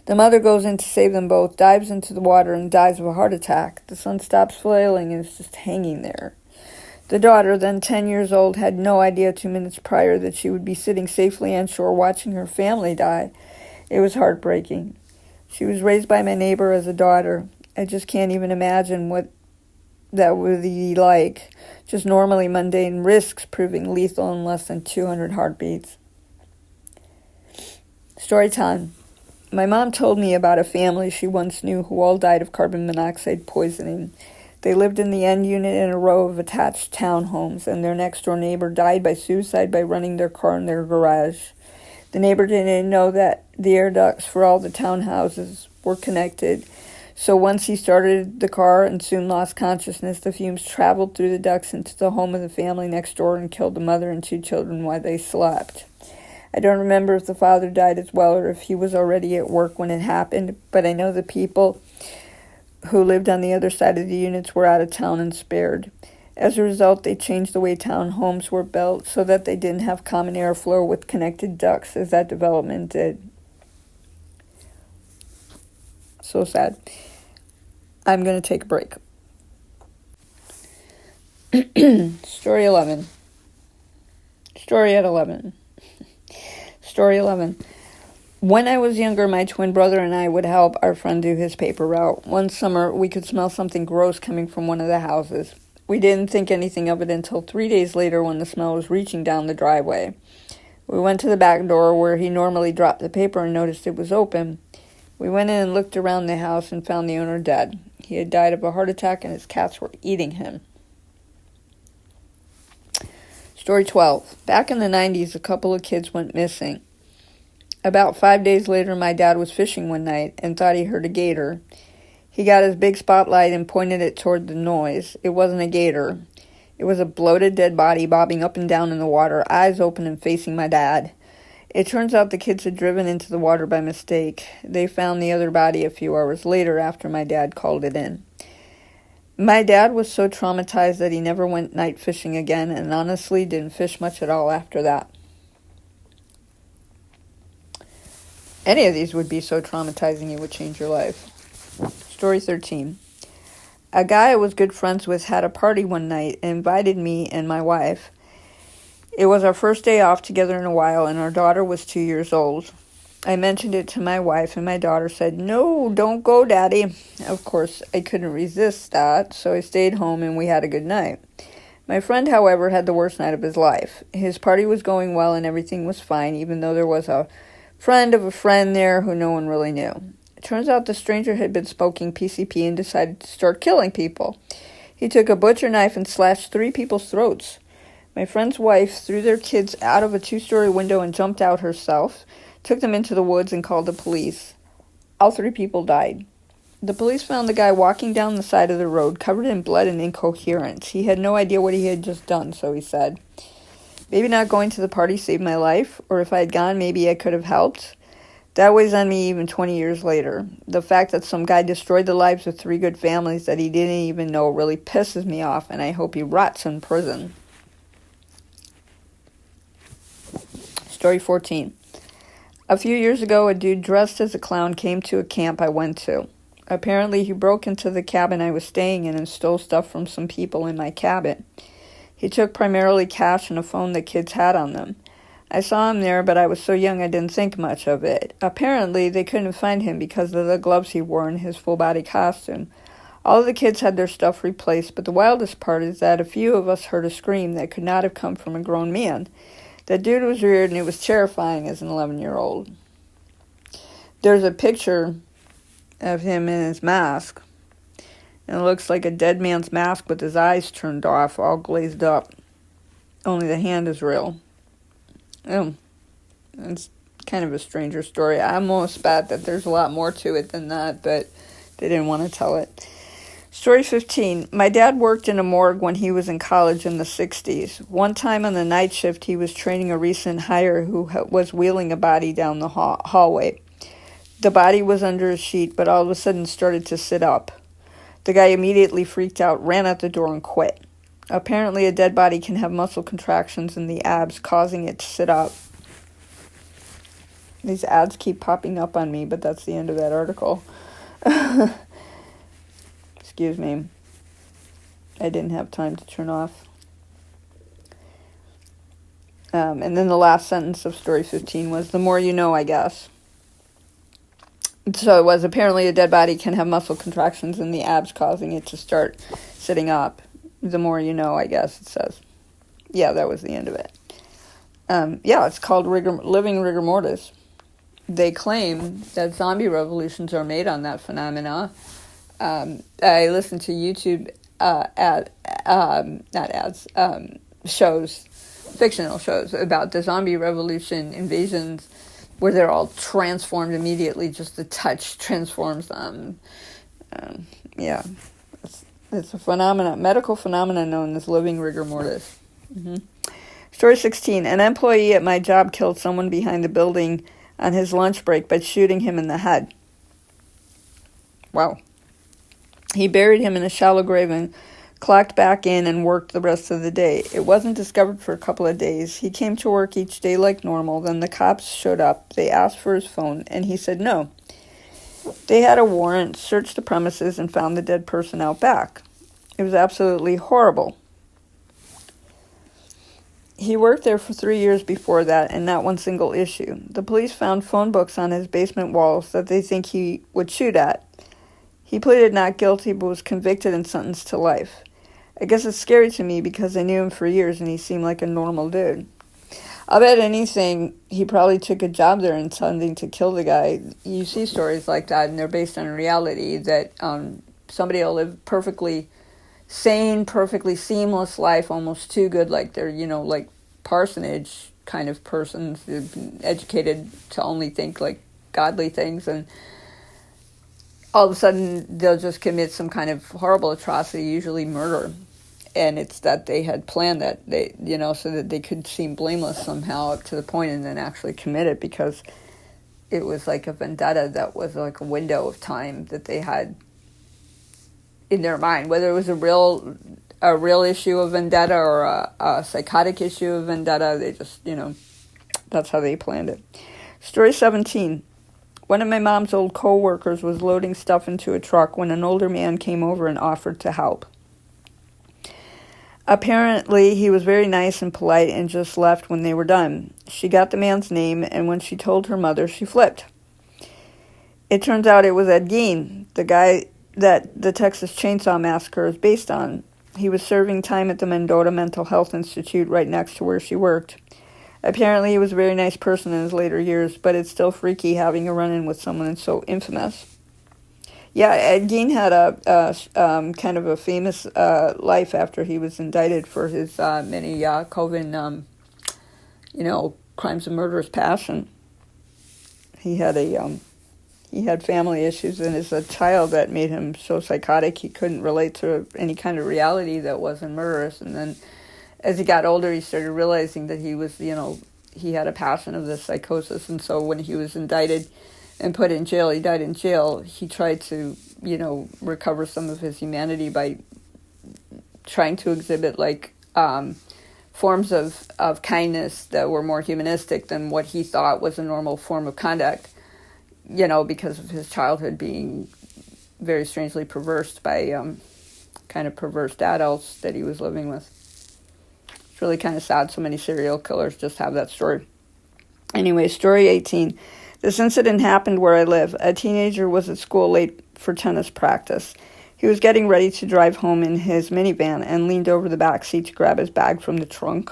The mother goes in to save them both, dives into the water, and dies of a heart attack. The son stops flailing and is just hanging there. The daughter, then 10 years old, had no idea 2 minutes prior that she would be sitting safely on shore watching her family die. It was heartbreaking. She was raised by my neighbor as a daughter. I just can't even imagine what that would be like. Just normally mundane risks proving lethal in less than 200 heartbeats. Story time. My mom told me about a family she once knew who all died of carbon monoxide poisoning. They lived in the end unit in a row of attached townhomes, and their next-door neighbor died by suicide by running their car in their garage. The neighbor didn't know that the air ducts for all the townhouses were connected, so once he started the car and soon lost consciousness, the fumes traveled through the ducts into the home of the family next door and killed the mother and 2 children while they slept. I don't remember if the father died as well or if he was already at work when it happened, but I know the people who lived on the other side of the units were out of town and spared. As a result, they changed the way townhomes were built so that they didn't have common airflow with connected ducts as that development did. So sad. I'm going to take a break. Story 11. Story at 11. Story 11. When I was younger, my twin brother and I would help our friend do his paper route. One summer, we could smell something gross coming from one of the houses. We didn't think anything of it until 3 days later when the smell was reaching down the driveway. We went to the back door where he normally dropped the paper and noticed it was open. We went in and looked around the house and found the owner dead. He had died of a heart attack and his cats were eating him. Story 12. Back in the 90s, a couple of kids went missing. About 5 days later, my dad was fishing one night and thought he heard a gator. He got his big spotlight and pointed it toward the noise. It wasn't a gator. It was a bloated dead body bobbing up and down in the water, eyes open and facing my dad. It turns out the kids had driven into the water by mistake. They found the other body a few hours later after my dad called it in. My dad was so traumatized that he never went night fishing again and honestly didn't fish much at all after that. Any of these would be so traumatizing it would change your life. Story 13. A guy I was good friends with had a party one night and invited me and my wife. It was our first day off together in a while, and our daughter was 2 years old. I mentioned it to my wife, and my daughter said, "No, don't go, Daddy." Of course, I couldn't resist that, so I stayed home and we had a good night. My friend, however, had the worst night of his life. His party was going well and everything was fine, even though there was a friend of a friend there who no one really knew. It turns out the stranger had been smoking PCP and decided to start killing people. He took a butcher knife and slashed 3 people's throats. My friend's wife threw their kids out of a 2-story window and jumped out herself, took them into the woods and called the police. All 3 people died. The police found the guy walking down the side of the road, covered in blood and incoherent. He had no idea what he had just done, so he said. Maybe not going to the party saved my life, or if I had gone, maybe I could have helped. That weighs on me even 20 years later. The fact that some guy destroyed the lives of 3 good families that he didn't even know really pisses me off, and I hope he rots in prison. Story 14. A few years ago, a dude dressed as a clown came to a camp I went to. Apparently, he broke into the cabin I was staying in and stole stuff from some people in my cabin. He took primarily cash and a phone that kids had on them. I saw him there, but I was so young I didn't think much of it. Apparently, they couldn't find him because of the gloves he wore and his full-body costume. All of the kids had their stuff replaced, but the wildest part is that a few of us heard a scream that could not have come from a grown man. That dude was weird, and it was terrifying as an 11-year-old. There's a picture of him in his mask, and it looks like a dead man's mask with his eyes turned off, all glazed up. Only the hand is real. Oh, it's kind of a stranger story. I almost bet that there's a lot more to it than that, but they didn't want to tell it. Story 15. My dad worked in a morgue when he was in college in the 60s. One time on the night shift, he was training a recent hire who was wheeling a body down the hallway. The body was under a sheet, but all of a sudden started to sit up. The guy immediately freaked out, ran out the door, and quit. Apparently, a dead body can have muscle contractions in the abs, causing it to sit up. These ads keep popping up on me, but that's the end of that article. Excuse me. I didn't have time to turn off. And then the last sentence of story 15 was, the more you know, I guess. So it was, apparently a dead body can have muscle contractions in the abs, causing it to start sitting up. The more you know, I guess, it says. Yeah, that was the end of it. It's called living rigor mortis. They claim that zombie revolutions are made on that phenomena. I listened to YouTube fictional shows about the zombie revolution invasions, where they're all transformed immediately. Just the touch transforms them. It's a medical phenomenon known as living rigor mortis. Mm-hmm. Story 16. An employee at my job killed someone behind the building on his lunch break by shooting him in the head. Wow. He buried him in a shallow grave and clocked back in and worked the rest of the day. It wasn't discovered for a couple of days. He came to work each day like normal. Then the cops showed up. They asked for his phone, and he said no. They had a warrant, searched the premises, and found the dead person out back. It was absolutely horrible. He worked there for 3 years before that, and not one single issue. The police found phone books on his basement walls that they think he would shoot at. He pleaded not guilty, but was convicted and sentenced to life. I guess it's scary to me because I knew him for years, and he seemed like a normal dude. I'll bet anything, he probably took a job there intending to kill the guy. You see stories like that, and they're based on reality, that somebody will live perfectly sane, perfectly seamless life, almost too good, like they're, like parsonage kind of persons, who've been educated to only think like godly things, and all of a sudden they'll just commit some kind of horrible atrocity, usually murder. And it's that they had planned that, so that they could seem blameless somehow up to the point, and then actually commit it, because it was like a vendetta that was like a window of time that they had in their mind. Whether it was a real issue of vendetta or a psychotic issue of vendetta, they just, that's how they planned it. Story 17. One of my mom's old co-workers was loading stuff into a truck when an older man came over and offered to help. Apparently, he was very nice and polite and just left when they were done. She got the man's name, and when she told her mother, she flipped. It turns out it was Ed Gein, the guy that the Texas Chainsaw Massacre is based on. He was serving time at the Mendota Mental Health Institute right next to where she worked. Apparently, he was a very nice person in his later years, but it's still freaky having a run-in with someone so infamous. Yeah, Ed Gein had a kind of a famous life after he was indicted for his many Coven, crimes and murderous passion. He had family issues, and as a child that made him so psychotic he couldn't relate to any kind of reality that wasn't murderous. And then as he got older, he started realizing that he was, he had a passion of this psychosis. And so when he was indicted and put in jail, he died in jail, he tried to, recover some of his humanity by trying to exhibit, forms of kindness that were more humanistic than what he thought was a normal form of conduct, because of his childhood being very strangely perversed by kind of perverse adults that he was living with. It's really kind of sad so many serial killers just have that story. Anyway, story 18. This incident happened where I live. A teenager was at school late for tennis practice. He was getting ready to drive home in his minivan and leaned over the back seat to grab his bag from the trunk.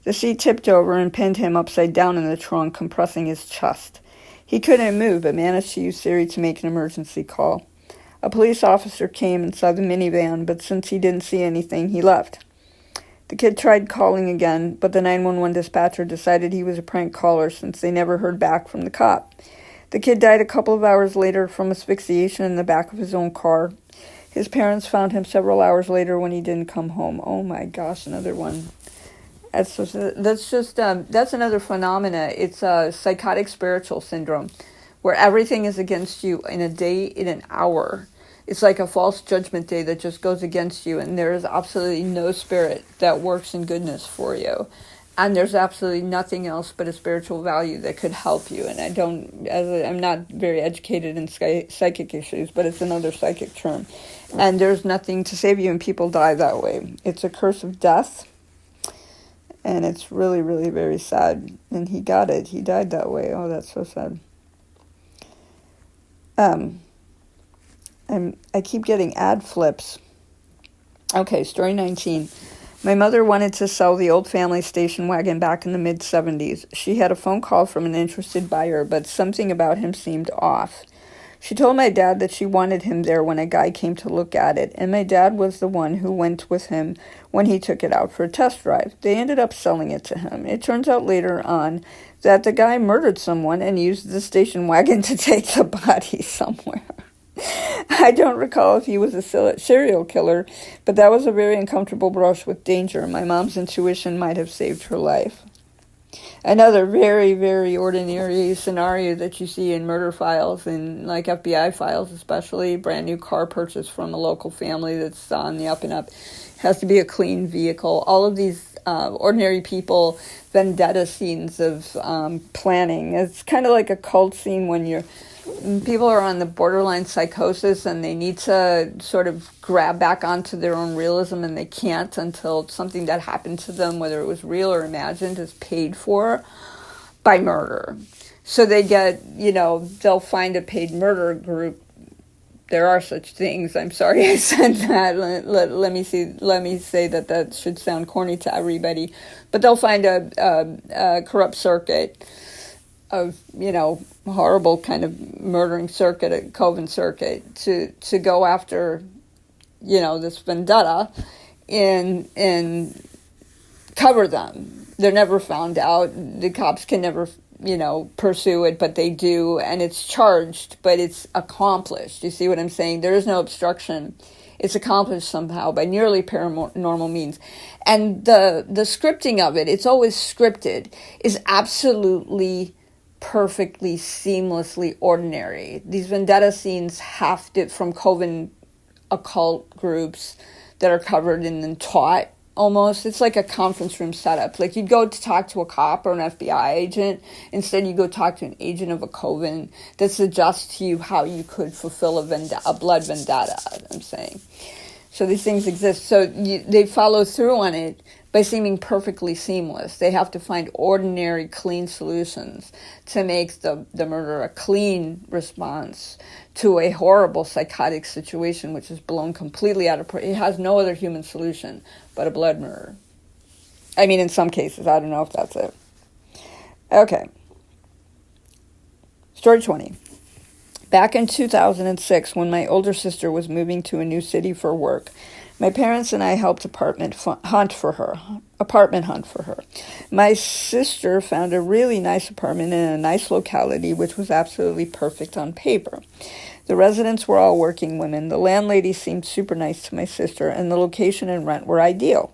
The seat tipped over and pinned him upside down in the trunk, compressing his chest. He couldn't move, but managed to use Siri to make an emergency call. A police officer came and saw the minivan, but since he didn't see anything, he left. The kid tried calling again, but the 911 dispatcher decided he was a prank caller since they never heard back from the cop. The kid died a couple of hours later from asphyxiation in the back of his own car. His parents found him several hours later when he didn't come home. Oh my gosh, another one. That's another phenomena. It's a psychotic spiritual syndrome, where everything is against you in a day, in an hour. It's like a false judgment day that just goes against you, and there is absolutely no spirit that works in goodness for you. And there's absolutely nothing else but a spiritual value that could help you. And I'm not very educated in psychic issues, but it's another psychic term. And there's nothing to save you, and people die that way. It's a curse of death, and it's really, really very sad. And he got it. He died that way. Oh, that's so sad. I keep getting ad flips. Okay, story 19. My mother wanted to sell the old family station wagon back in the mid-70s. She had a phone call from an interested buyer, but something about him seemed off. She told my dad that she wanted him there when a guy came to look at it, and my dad was the one who went with him when he took it out for a test drive. They ended up selling it to him. It turns out later on that the guy murdered someone and used the station wagon to take the body somewhere. I don't recall if he was a serial killer, but that was a very uncomfortable brush with danger. My mom's intuition might have saved her life. Another very, very ordinary scenario that you see in murder files and like FBI files, especially brand new car purchase from a local family that's on the up and up, has to be a clean vehicle. All of these ordinary people, vendetta scenes of planning. It's kind of like a cult scene when people are on the borderline psychosis and they need to sort of grab back onto their own realism, and they can't until something that happened to them, whether it was real or imagined, is paid for by murder. So they get, they'll find a paid murder group. There are such things. I'm sorry I said that. Let me say that should sound corny to everybody. But they'll find a corrupt circuit of, horrible kind of murdering circuit, a coven circuit, to go after, this vendetta and cover them. They're never found out. The cops can never, pursue it, but they do, and it's charged, but it's accomplished. You see what I'm saying? There is no obstruction. It's accomplished somehow by nearly paranormal means. And the scripting of it, it's always scripted, is absolutely perfectly, seamlessly ordinary. These vendetta scenes have to, from coven occult groups that are covered and then taught almost. It's like a conference room setup. Like you'd go to talk to a cop or an FBI agent. Instead, you go talk to an agent of a coven that suggests to you how you could fulfill a blood vendetta, I'm saying. So these things exist. So they follow through on it by seeming perfectly seamless. They have to find ordinary, clean solutions to make the murder a clean response to a horrible psychotic situation, which is blown completely out of proportion. It has no other human solution but a blood murder. I mean, in some cases. I don't know if that's it. Okay. Story 20. Back in 2006, when my older sister was moving to a new city for work, my parents and I helped apartment hunt for her. My sister found a really nice apartment in a nice locality, which was absolutely perfect on paper. The residents were all working women. The landlady seemed super nice to my sister, and the location and rent were ideal.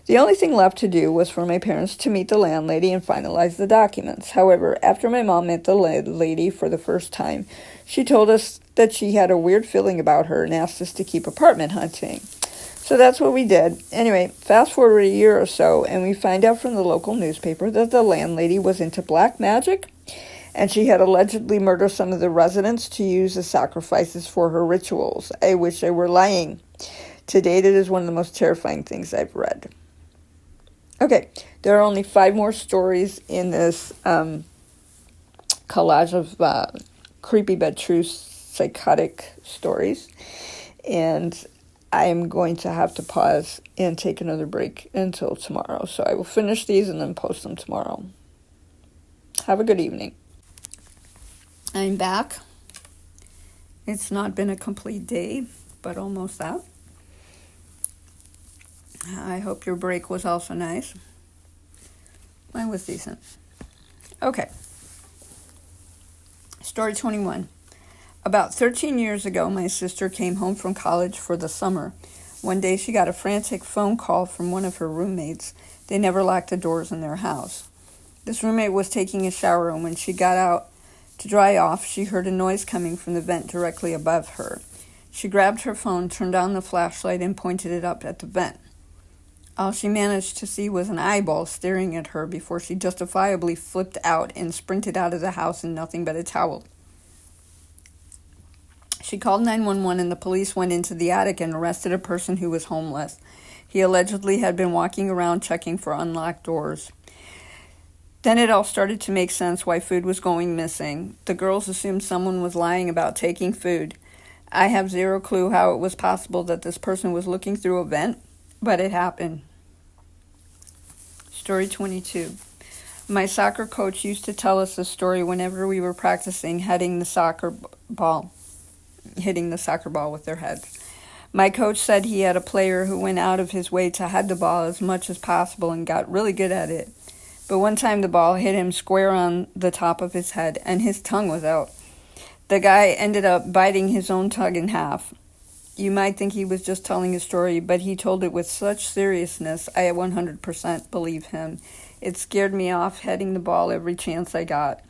The only thing left to do was for my parents to meet the landlady and finalize the documents. However, after my mom met the lady for the first time, she told us that she had a weird feeling about her and asked us to keep apartment hunting. So that's what we did. Anyway, fast forward a year or so, and we find out from the local newspaper that the landlady was into black magic, and she had allegedly murdered some of the residents to use as sacrifices for her rituals. I wish they were lying. To date, it is one of the most terrifying things I've read. Okay, there are only 5 more stories in this collage of creepy but true psychotic stories. And I'm going to have to pause and take another break until tomorrow. So I will finish these and then post them tomorrow. Have a good evening. I'm back. It's not been a complete day, but almost that. I hope your break was also nice. Mine was decent. Okay. Story 21. About 13 years ago, my sister came home from college for the summer. One day she got a frantic phone call from one of her roommates. They never locked the doors in their house. This roommate was taking a shower, and when she got out to dry off, she heard a noise coming from the vent directly above her. She grabbed her phone, turned on the flashlight, and pointed it up at the vent. All she managed to see was an eyeball staring at her before she justifiably flipped out and sprinted out of the house in nothing but a towel. She called 911 and the police went into the attic and arrested a person who was homeless. He allegedly had been walking around checking for unlocked doors. Then it all started to make sense why food was going missing. The girls assumed someone was lying about taking food. I have zero clue how it was possible that this person was looking through a vent, but it happened. Story 22. My soccer coach used to tell us this story whenever we were practicing hitting the soccer ball with their heads. My coach said he had a player who went out of his way to head the ball as much as possible and got really good at it. But one time the ball hit him square on the top of his head and his tongue was out. The guy ended up biting his own tongue in half. You might think he was just telling a story, but he told it with such seriousness, I 100% believe him. It scared me off heading the ball every chance I got.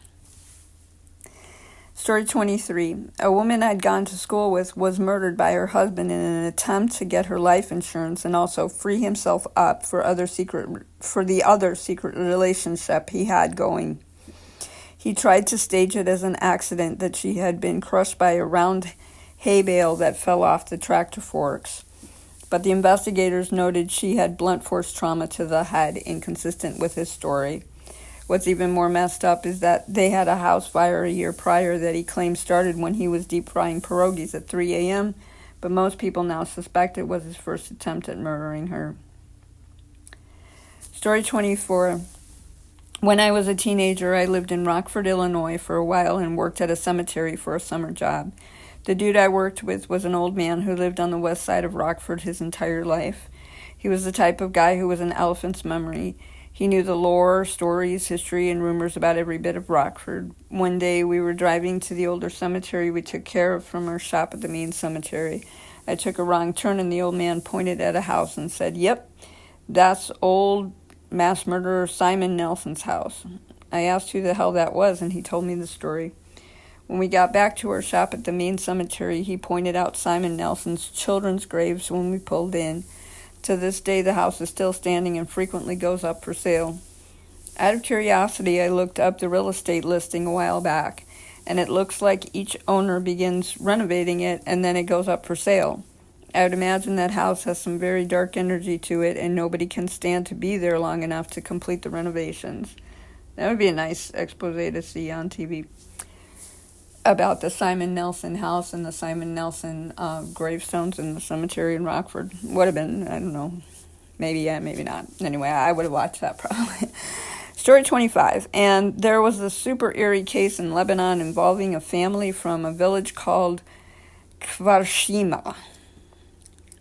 Story 23. A woman I'd gone to school with was murdered by her husband in an attempt to get her life insurance and also free himself up for the other secret relationship he had going. He tried to stage it as an accident that she had been crushed by a round hay bale that fell off the tractor forks. But the investigators noted she had blunt force trauma to the head, inconsistent with his story. What's even more messed up is that they had a house fire a year prior that he claimed started when he was deep frying pierogies at 3 a.m., but most people now suspect it was his first attempt at murdering her. Story 24. When I was a teenager, I lived in Rockford, Illinois for a while and worked at a cemetery for a summer job. The dude I worked with was an old man who lived on the west side of Rockford his entire life. He was the type of guy who was an elephant's memory. He knew the lore, stories, history, and rumors about every bit of Rockford. One day we were driving to the older cemetery we took care of from our shop at the main cemetery. I took a wrong turn and the old man pointed at a house and said, "Yep, that's old mass murderer Simon Nelson's house." I asked who the hell that was and he told me the story. When we got back to our shop at the main cemetery, he pointed out Simon Nelson's children's graves when we pulled in. To this day, the house is still standing and frequently goes up for sale. Out of curiosity, I looked up the real estate listing a while back, and it looks like each owner begins renovating it and then it goes up for sale. I would imagine that house has some very dark energy to it and nobody can stand to be there long enough to complete the renovations. That would be a nice expose to see on TV. About the Simon Nelson house and the Simon Nelson gravestones in the cemetery in Rockford. Would have been, I don't know, maybe yeah, maybe not. Anyway, I would have watched that probably. Story 25. And there was a super eerie case in Lebanon involving a family from a village called Kvarshima.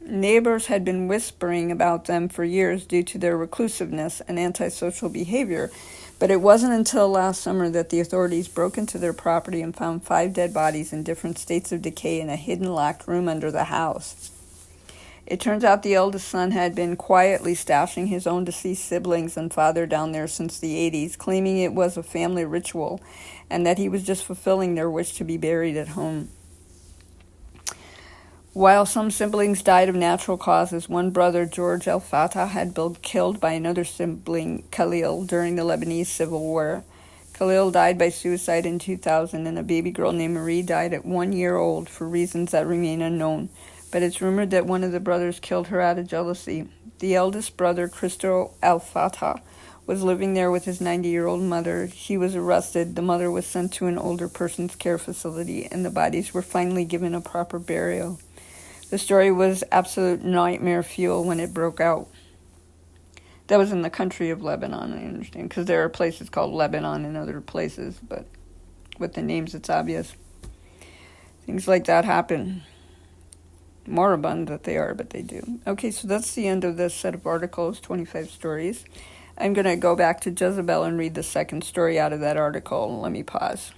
Neighbors had been whispering about them for years due to their reclusiveness and antisocial behavior, but it wasn't until last summer that the authorities broke into their property and found 5 dead bodies in different states of decay in a hidden locked room under the house. It turns out the eldest son had been quietly stashing his own deceased siblings and father down there since the 80s, claiming it was a family ritual and that he was just fulfilling their wish to be buried at home. While some siblings died of natural causes, one brother, George El-Fatah, had been killed by another sibling, Khalil, during the Lebanese Civil War. Khalil died by suicide in 2000, and a baby girl named Marie died at 1 year old for reasons that remain unknown. But it's rumored that one of the brothers killed her out of jealousy. The eldest brother, Christo El-Fatah, was living there with his 90-year-old mother. He was arrested, the mother was sent to an older person's care facility, and the bodies were finally given a proper burial. The story was absolute nightmare fuel when it broke out. That was in the country of Lebanon, I understand, because there are places called Lebanon in other places, but with the names it's obvious. Things like that happen. Moribund that they are, but they do. Okay, so that's the end of this set of articles, 25 stories. I'm going to go back to Jezebel and read the second story out of that article. Let me pause.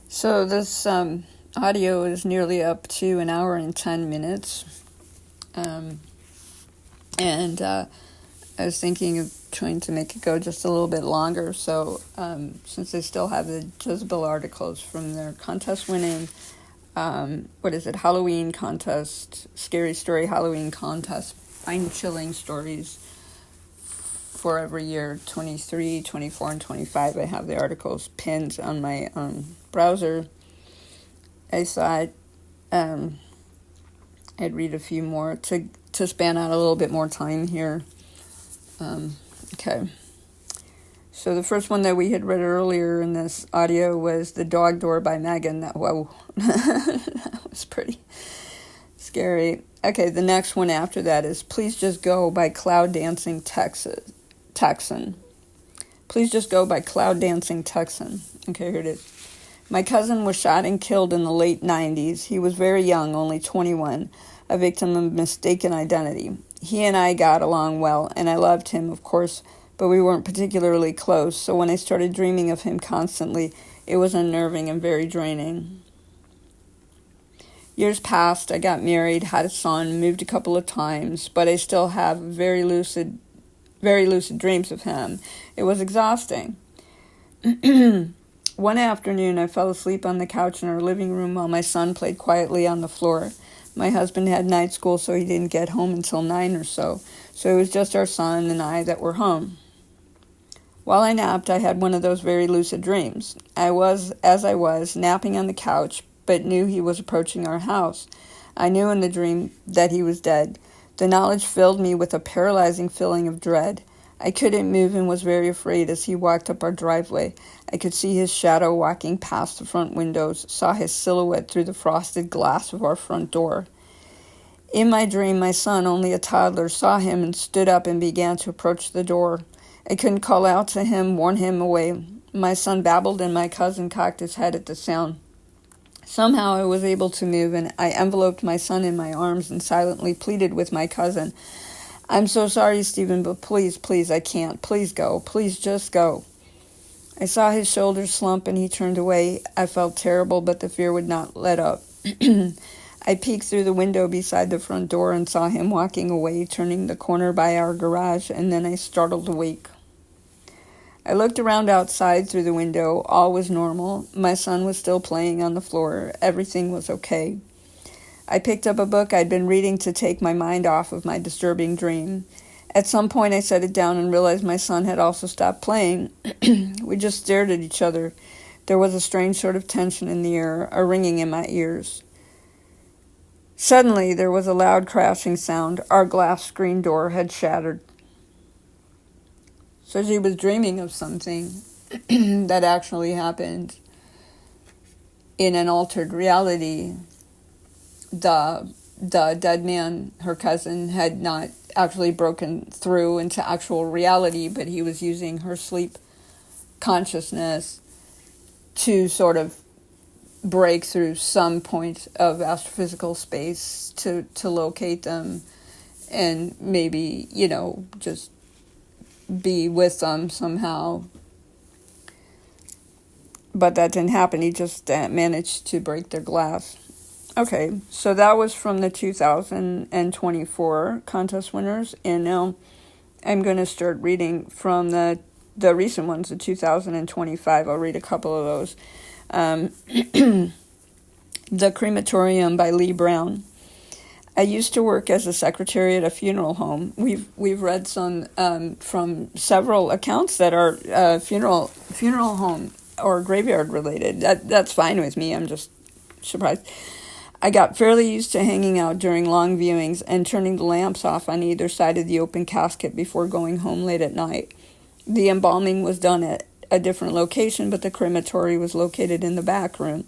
So this audio is nearly up to an hour and 10 minutes. And I was thinking of trying to make it go just a little bit longer. So since I still have the Jezebel articles from their contest winning, Halloween contest, scary story Halloween contest, spine-chilling stories for every year, 23, 24, and 25. I have the articles pinned on my browser. I thought I'd read a few more to span out a little bit more time here. Okay. So the first one that we had read earlier in this audio was The Dog Door by Megan. That was pretty scary. Okay, the next one after that is Please Just Go by Cloud Dancing Texan. Please Just Go by Cloud Dancing Texan. Okay, here it is. My cousin was shot and killed in the late 90s. He was very young, only 21, a victim of mistaken identity. He and I got along well, and I loved him, of course, but we weren't particularly close, so when I started dreaming of him constantly, it was unnerving and very draining. Years passed, I got married, had a son, moved a couple of times, but I still have very lucid dreams of him. It was exhausting. One afternoon, I fell asleep on the couch in our living room while my son played quietly on the floor. My husband had night school, so he didn't get home until 9 or so it was just our son and I that were home. While I napped, I had one of those very lucid dreams. I was napping on the couch, but knew he was approaching our house. I knew in the dream that he was dead. The knowledge filled me with a paralyzing feeling of dread. I couldn't move and was very afraid as he walked up our driveway. I could see his shadow walking past the front windows, saw his silhouette through the frosted glass of our front door. In my dream, my son, only a toddler, saw him and stood up and began to approach the door. I couldn't call out to him, warn him away. My son babbled and my cousin cocked his head at the sound. Somehow I was able to move, and I enveloped my son in my arms and silently pleaded with my cousin. I'm so sorry, Stephen, but please, I can't. Please go. Please just go. I saw his shoulders slump and he turned away. I felt terrible, but the fear would not let up. I peeked through the window beside the front door and saw him walking away, turning the corner by our garage, and then I startled awake. I looked around outside through the window. All was normal. My son was still playing on the floor. Everything was okay. I picked up a book I'd been reading to take my mind off of my disturbing dream. At some point I set it down and realized my son had also stopped playing. We just stared at each other. There was a strange sort of tension in the air, a ringing in my ears. Suddenly there was a loud crashing sound. Our glass screen door had shattered. So she was dreaming of something that actually happened in an altered reality. The dead man, her cousin, had not actually broken through into actual reality, but he was using her sleep consciousness to sort of break through some point of astrophysical space to locate them and maybe, just be with them somehow. But that didn't happen. He just managed to break their glass. Okay, so that was from the 2024 contest winners, and now I'm going to start reading from the recent ones, the 2025. I'll read a couple of those. The Crematorium by Lee Brown. I used to work as a secretary at a funeral home. We've read some from several accounts that are funeral home or graveyard related. That's fine with me. I'm just surprised. I got fairly used to hanging out during long viewings and turning the lamps off on either side of the open casket before going home late at night. The embalming was done at a different location, but the crematory was located in the back room.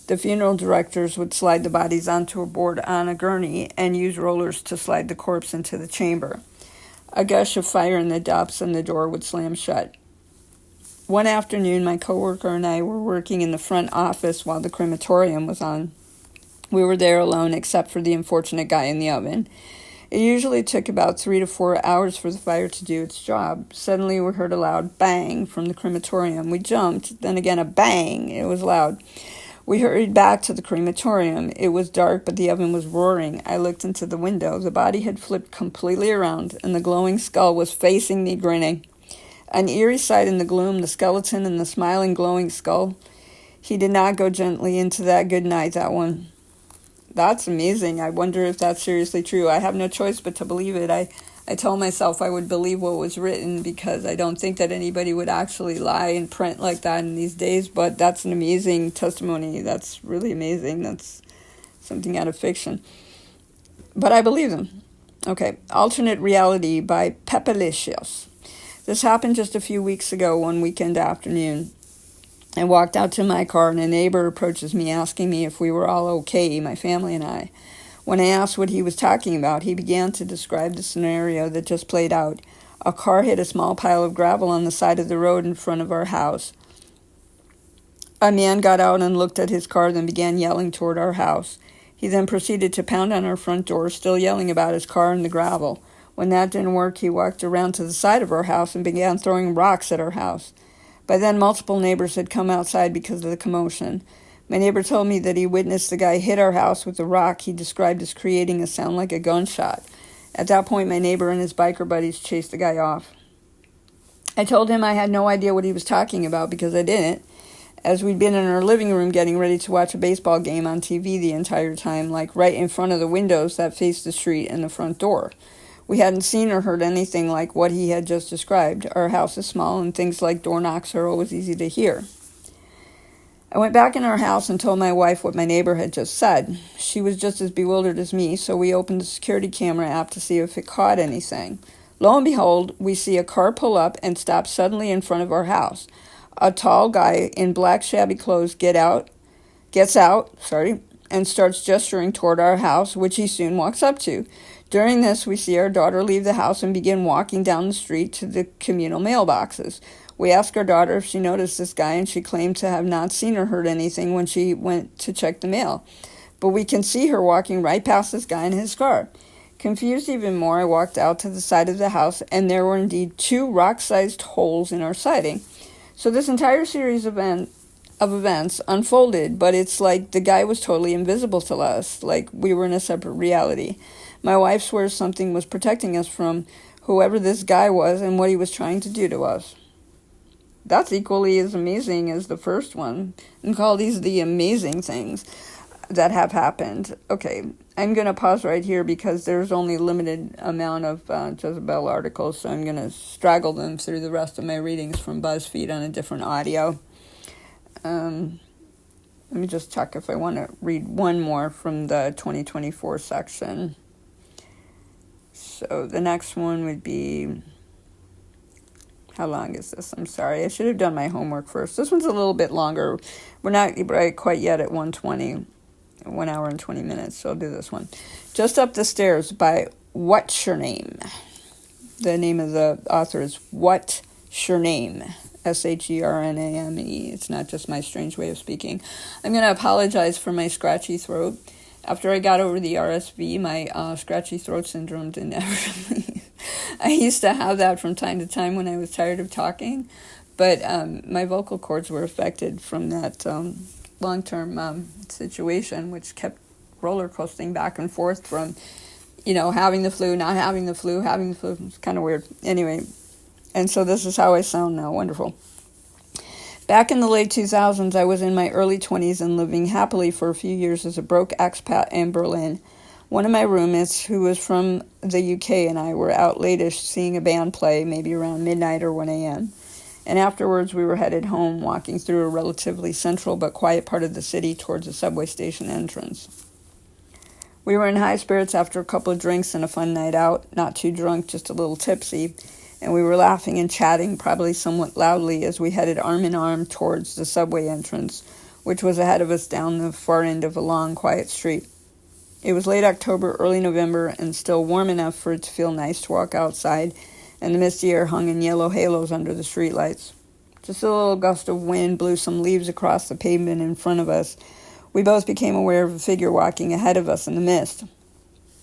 The funeral directors would slide the bodies onto a board on a gurney and use rollers to slide the corpse into the chamber. A gush of fire in the depths and the door would slam shut. One afternoon, my coworker and I were working in the front office while the crematorium was on. We were there alone except for the unfortunate guy in the oven. It usually took about 3 to 4 hours for the fire to do its job. Suddenly we heard a loud bang from the crematorium. We jumped, then again a bang. It was loud. We hurried back to the crematorium. It was dark, but the oven was roaring. I looked into the window. The body had flipped completely around, and the glowing skull was facing me, grinning. An eerie sight in the gloom, the skeleton and the smiling, glowing skull. He did not go gently into that good night, that one. That's amazing. I wonder if that's seriously true. I have no choice but to believe it. I told myself I would believe what was written because I don't think that anybody would actually lie in print like that in these days, but that's an amazing testimony. That's really amazing. That's something out of fiction. But I believe them. Okay, Alternate Reality by Pepalicious. This happened just a few weeks ago, one weekend afternoon. I walked out to my car and a neighbor approaches me asking me if we were all okay, my family and I. When I asked what he was talking about, he began to describe the scenario that just played out. A car hit a small pile of gravel on the side of the road in front of our house. A man got out and looked at his car, then began yelling toward our house. He then proceeded to pound on our front door, still yelling about his car and the gravel. When that didn't work, he walked around to the side of our house and began throwing rocks at our house. By then, multiple neighbors had come outside because of the commotion. My neighbor told me that he witnessed the guy hit our house with a rock he described as creating a sound like a gunshot. At that point, my neighbor and his biker buddies chased the guy off. I told him I had no idea what he was talking about because I didn't, as we'd been in our living room getting ready to watch a baseball game on TV the entire time, like right in front of the windows that faced the street and the front door. We hadn't seen or heard anything like what he had just described. Our house is small, and things like door knocks are always easy to hear. I went back in our house and told my wife what my neighbor had just said. She was just as bewildered as me, so we opened the security camera app to see if it caught anything. Lo and behold, we see a car pull up and stop suddenly in front of our house. A tall guy in black shabby clothes gets out, and starts gesturing toward our house, which he soon walks up to. During this, we see our daughter leave the house and begin walking down the street to the communal mailboxes. We asked our daughter if she noticed this guy, and she claimed to have not seen or heard anything when she went to check the mail. But we can see her walking right past this guy in his car. Confused even more, I walked out to the side of the house, and there were indeed 2 rock-sized holes in our siding. So this entire series of events unfolded, but it's like the guy was totally invisible to us, like we were in a separate reality. My wife swears something was protecting us from whoever this guy was and what he was trying to do to us. That's equally as amazing as the first one, and call these the amazing things that have happened. Okay, I'm going to pause right here because there's only a limited amount of Jezebel articles, so I'm going to straggle them through the rest of my readings from BuzzFeed on a different audio. Let me just check if I want to read one more from the 2024 section. So the next one would be... How long is this? I'm sorry. I should have done my homework first. This one's a little bit longer. We're not quite yet at 1:20, 1 hour and 20 minutes, so I'll do this one. Just Up the Stairs by What's Your Name? The name of the author is What's Your Name? Shername. It's not just my strange way of speaking. I'm going to apologize for my scratchy throat. After I got over the RSV, my scratchy throat syndrome didn't ever leave. I used to have that from time to time when I was tired of talking, but my vocal cords were affected from that long-term situation, which kept roller coasting back and forth from, having the flu, not having the flu, having the flu. It's kind of weird. Anyway, and so this is how I sound now. Wonderful. Back in the late 2000s, I was in my early 20s and living happily for a few years as a broke expat in Berlin. One of my roommates, who was from the UK, and I were out late-ish seeing a band play, maybe around midnight or 1 a.m. And afterwards, we were headed home, walking through a relatively central but quiet part of the city towards a subway station entrance. We were in high spirits after a couple of drinks and a fun night out, not too drunk, just a little tipsy, and we were laughing and chatting, probably somewhat loudly, as we headed arm in arm towards the subway entrance, which was ahead of us down the far end of a long, quiet street. It was late October, early November, and still warm enough for it to feel nice to walk outside, and the misty air hung in yellow halos under the streetlights. Just a little gust of wind blew some leaves across the pavement in front of us. We both became aware of a figure walking ahead of us in the mist.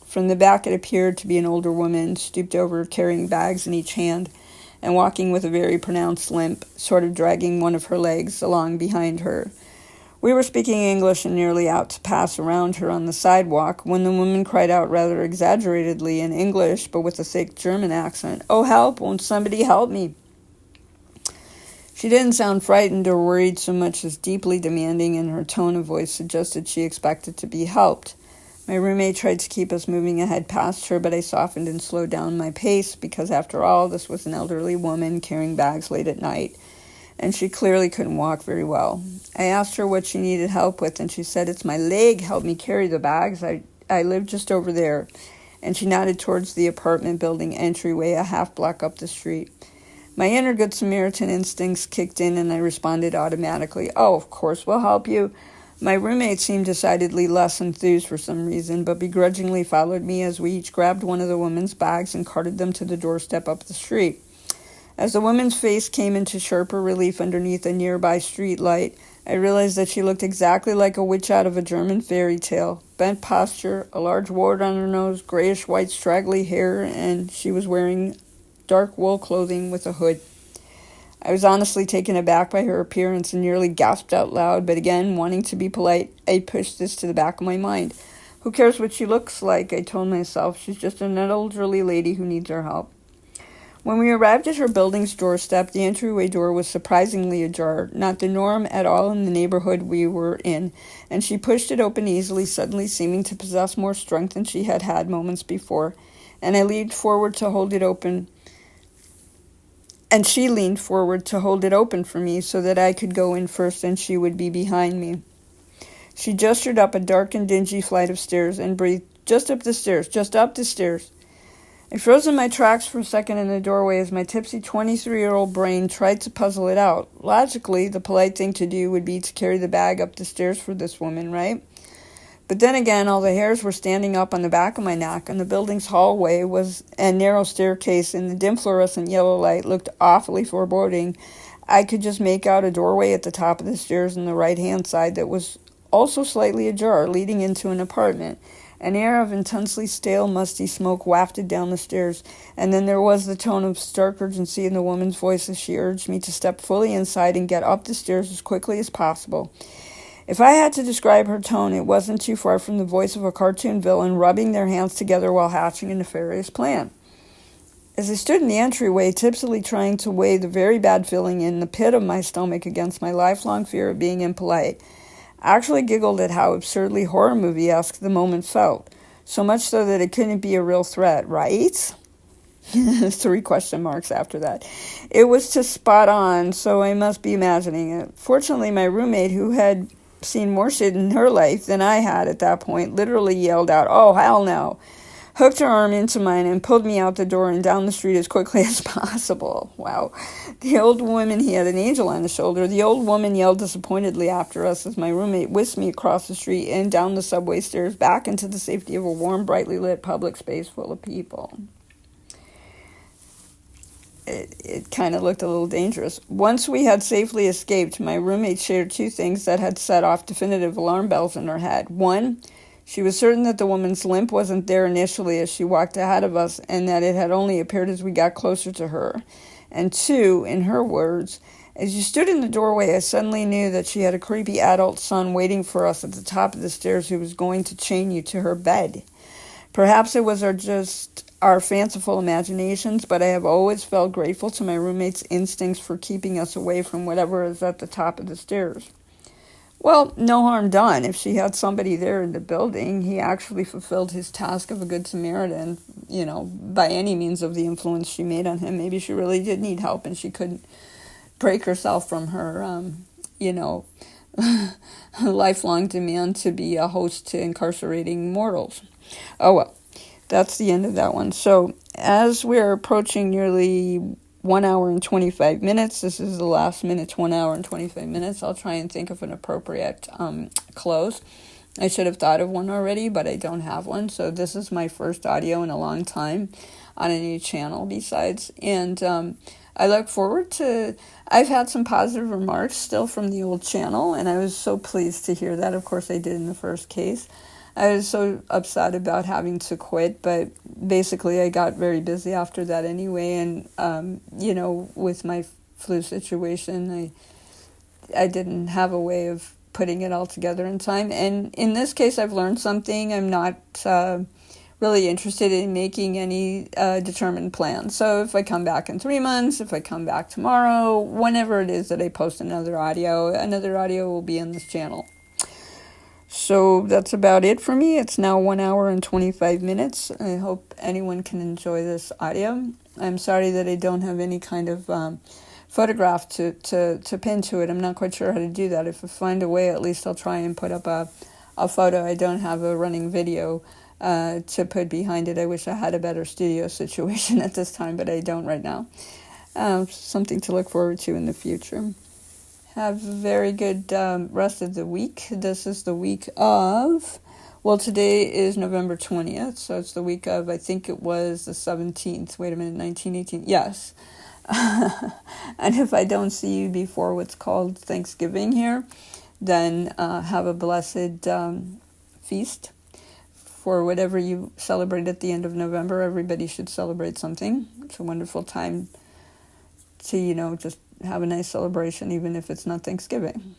From the back, it appeared to be an older woman, stooped over, carrying bags in each hand, and walking with a very pronounced limp, sort of dragging one of her legs along behind her. We were speaking English and nearly out to pass around her on the sidewalk when the woman cried out rather exaggeratedly in English, but with a thick German accent, "Oh, help! Won't somebody help me?" She didn't sound frightened or worried so much as deeply demanding, and her tone of voice suggested she expected to be helped. My roommate tried to keep us moving ahead past her, but I softened and slowed down my pace because, after all, this was an elderly woman carrying bags late at night, and she clearly couldn't walk very well. I asked her what she needed help with, and she said, "It's my leg. Help me carry the bags. I live just over there." And she nodded towards the apartment building entryway a half block up the street. My inner Good Samaritan instincts kicked in, and I responded automatically, "Oh, of course, we'll help you." My roommate seemed decidedly less enthused for some reason, but begrudgingly followed me as we each grabbed one of the woman's bags and carted them to the doorstep up the street. As the woman's face came into sharper relief underneath a nearby street light, I realized that she looked exactly like a witch out of a German fairy tale. Bent posture, a large wart on her nose, grayish-white straggly hair, and she was wearing dark wool clothing with a hood. I was honestly taken aback by her appearance and nearly gasped out loud, but again, wanting to be polite, I pushed this to the back of my mind. Who cares what she looks like, I told myself. She's just an elderly lady who needs our help. When we arrived at her building's doorstep, the entryway door was surprisingly ajar, not the norm at all in the neighborhood we were in, and she pushed it open easily, suddenly seeming to possess more strength than she had had moments before, and I leaned forward to hold it open. And she leaned forward to hold it open for me so that I could go in first and she would be behind me. She gestured up a dark and dingy flight of stairs and breathed, "Just up the stairs, just up the stairs." I froze in my tracks for a second in the doorway as my tipsy 23-year-old brain tried to puzzle it out. Logically, the polite thing to do would be to carry the bag up the stairs for this woman, right? But then again, all the hairs were standing up on the back of my neck, and the building's hallway was a narrow staircase, and the dim fluorescent yellow light looked awfully foreboding. I could just make out a doorway at the top of the stairs on the right-hand side that was also slightly ajar, leading into an apartment. An air of intensely stale, musty smoke wafted down the stairs, and then there was the tone of stark urgency in the woman's voice as she urged me to step fully inside and get up the stairs as quickly as possible. If I had to describe her tone, it wasn't too far from the voice of a cartoon villain rubbing their hands together while hatching a nefarious plan. As I stood in the entryway, tipsily trying to weigh the very bad feeling in the pit of my stomach against my lifelong fear of being impolite, I actually giggled at how absurdly horror movie-esque the moment felt, so much so that it couldn't be a real threat, right? 3 question marks after that. It was just spot on, so I must be imagining it. Fortunately, my roommate, who had seen more shit in her life than I had at that point, literally yelled out, "Oh, hell no," hooked her arm into mine and pulled me out the door and down the street as quickly as possible. Wow. The old woman, he had an angel on his shoulder. The old woman yelled disappointedly after us as my roommate whisked me across the street and down the subway stairs back into the safety of a warm, brightly lit public space full of people. It kind of looked a little dangerous. Once we had safely escaped, my roommate shared 2 things that had set off definitive alarm bells in her head. 1, she was certain that the woman's limp wasn't there initially as she walked ahead of us, and that it had only appeared as we got closer to her. And 2, in her words, "As you stood in the doorway, I suddenly knew that she had a creepy adult son waiting for us at the top of the stairs who was going to chain you to her bed." Perhaps it was our fanciful imaginations, but I have always felt grateful to my roommate's instincts for keeping us away from whatever is at the top of the stairs. Well, no harm done. If she had somebody there in the building, he actually fulfilled his task of a good Samaritan, by any means of the influence she made on him. Maybe she really did need help and she couldn't break herself from her, lifelong demand to be a host to incarcerating mortals. Oh well. That's the end of that one. So as we're approaching nearly 1 hour and 25 minutes. This is the last minute, 1 hour and 25 minutes. I'll try and think of an appropriate close. I should have thought of one already, but I don't have one. So this is my first audio in a long time on a new channel besides. And I look forward to, I've had some positive remarks still from the old channel, and I was so pleased to hear that. Of course, I did in the first case. I was so upset about having to quit, but basically I got very busy after that anyway. And, with my flu situation, I didn't have a way of putting it all together in time. And in this case, I've learned something. I'm not really interested in making any determined plans. So if I come back in 3 months, if I come back tomorrow, whenever it is that I post another audio will be on this channel. So that's about it for me. It's now 1 hour and 25 minutes. I hope anyone can enjoy this audio. I'm sorry that I don't have any kind of photograph to pin to it. I'm not quite sure how to do that. If I find a way, at least I'll try and put up a photo. I don't have a running video to put behind it. I wish I had a better studio situation at this time, but I don't right now. Something to look forward to in the future. Have a very good rest of the week. This is the week of, today is November 20th, so it's the week of, I think it was the 17th. Wait a minute, 1918. Yes. And if I don't see you before what's called Thanksgiving here, then have a blessed feast. For whatever you celebrate at the end of November, everybody should celebrate something. It's a wonderful time to, just have a nice celebration, even if it's not Thanksgiving.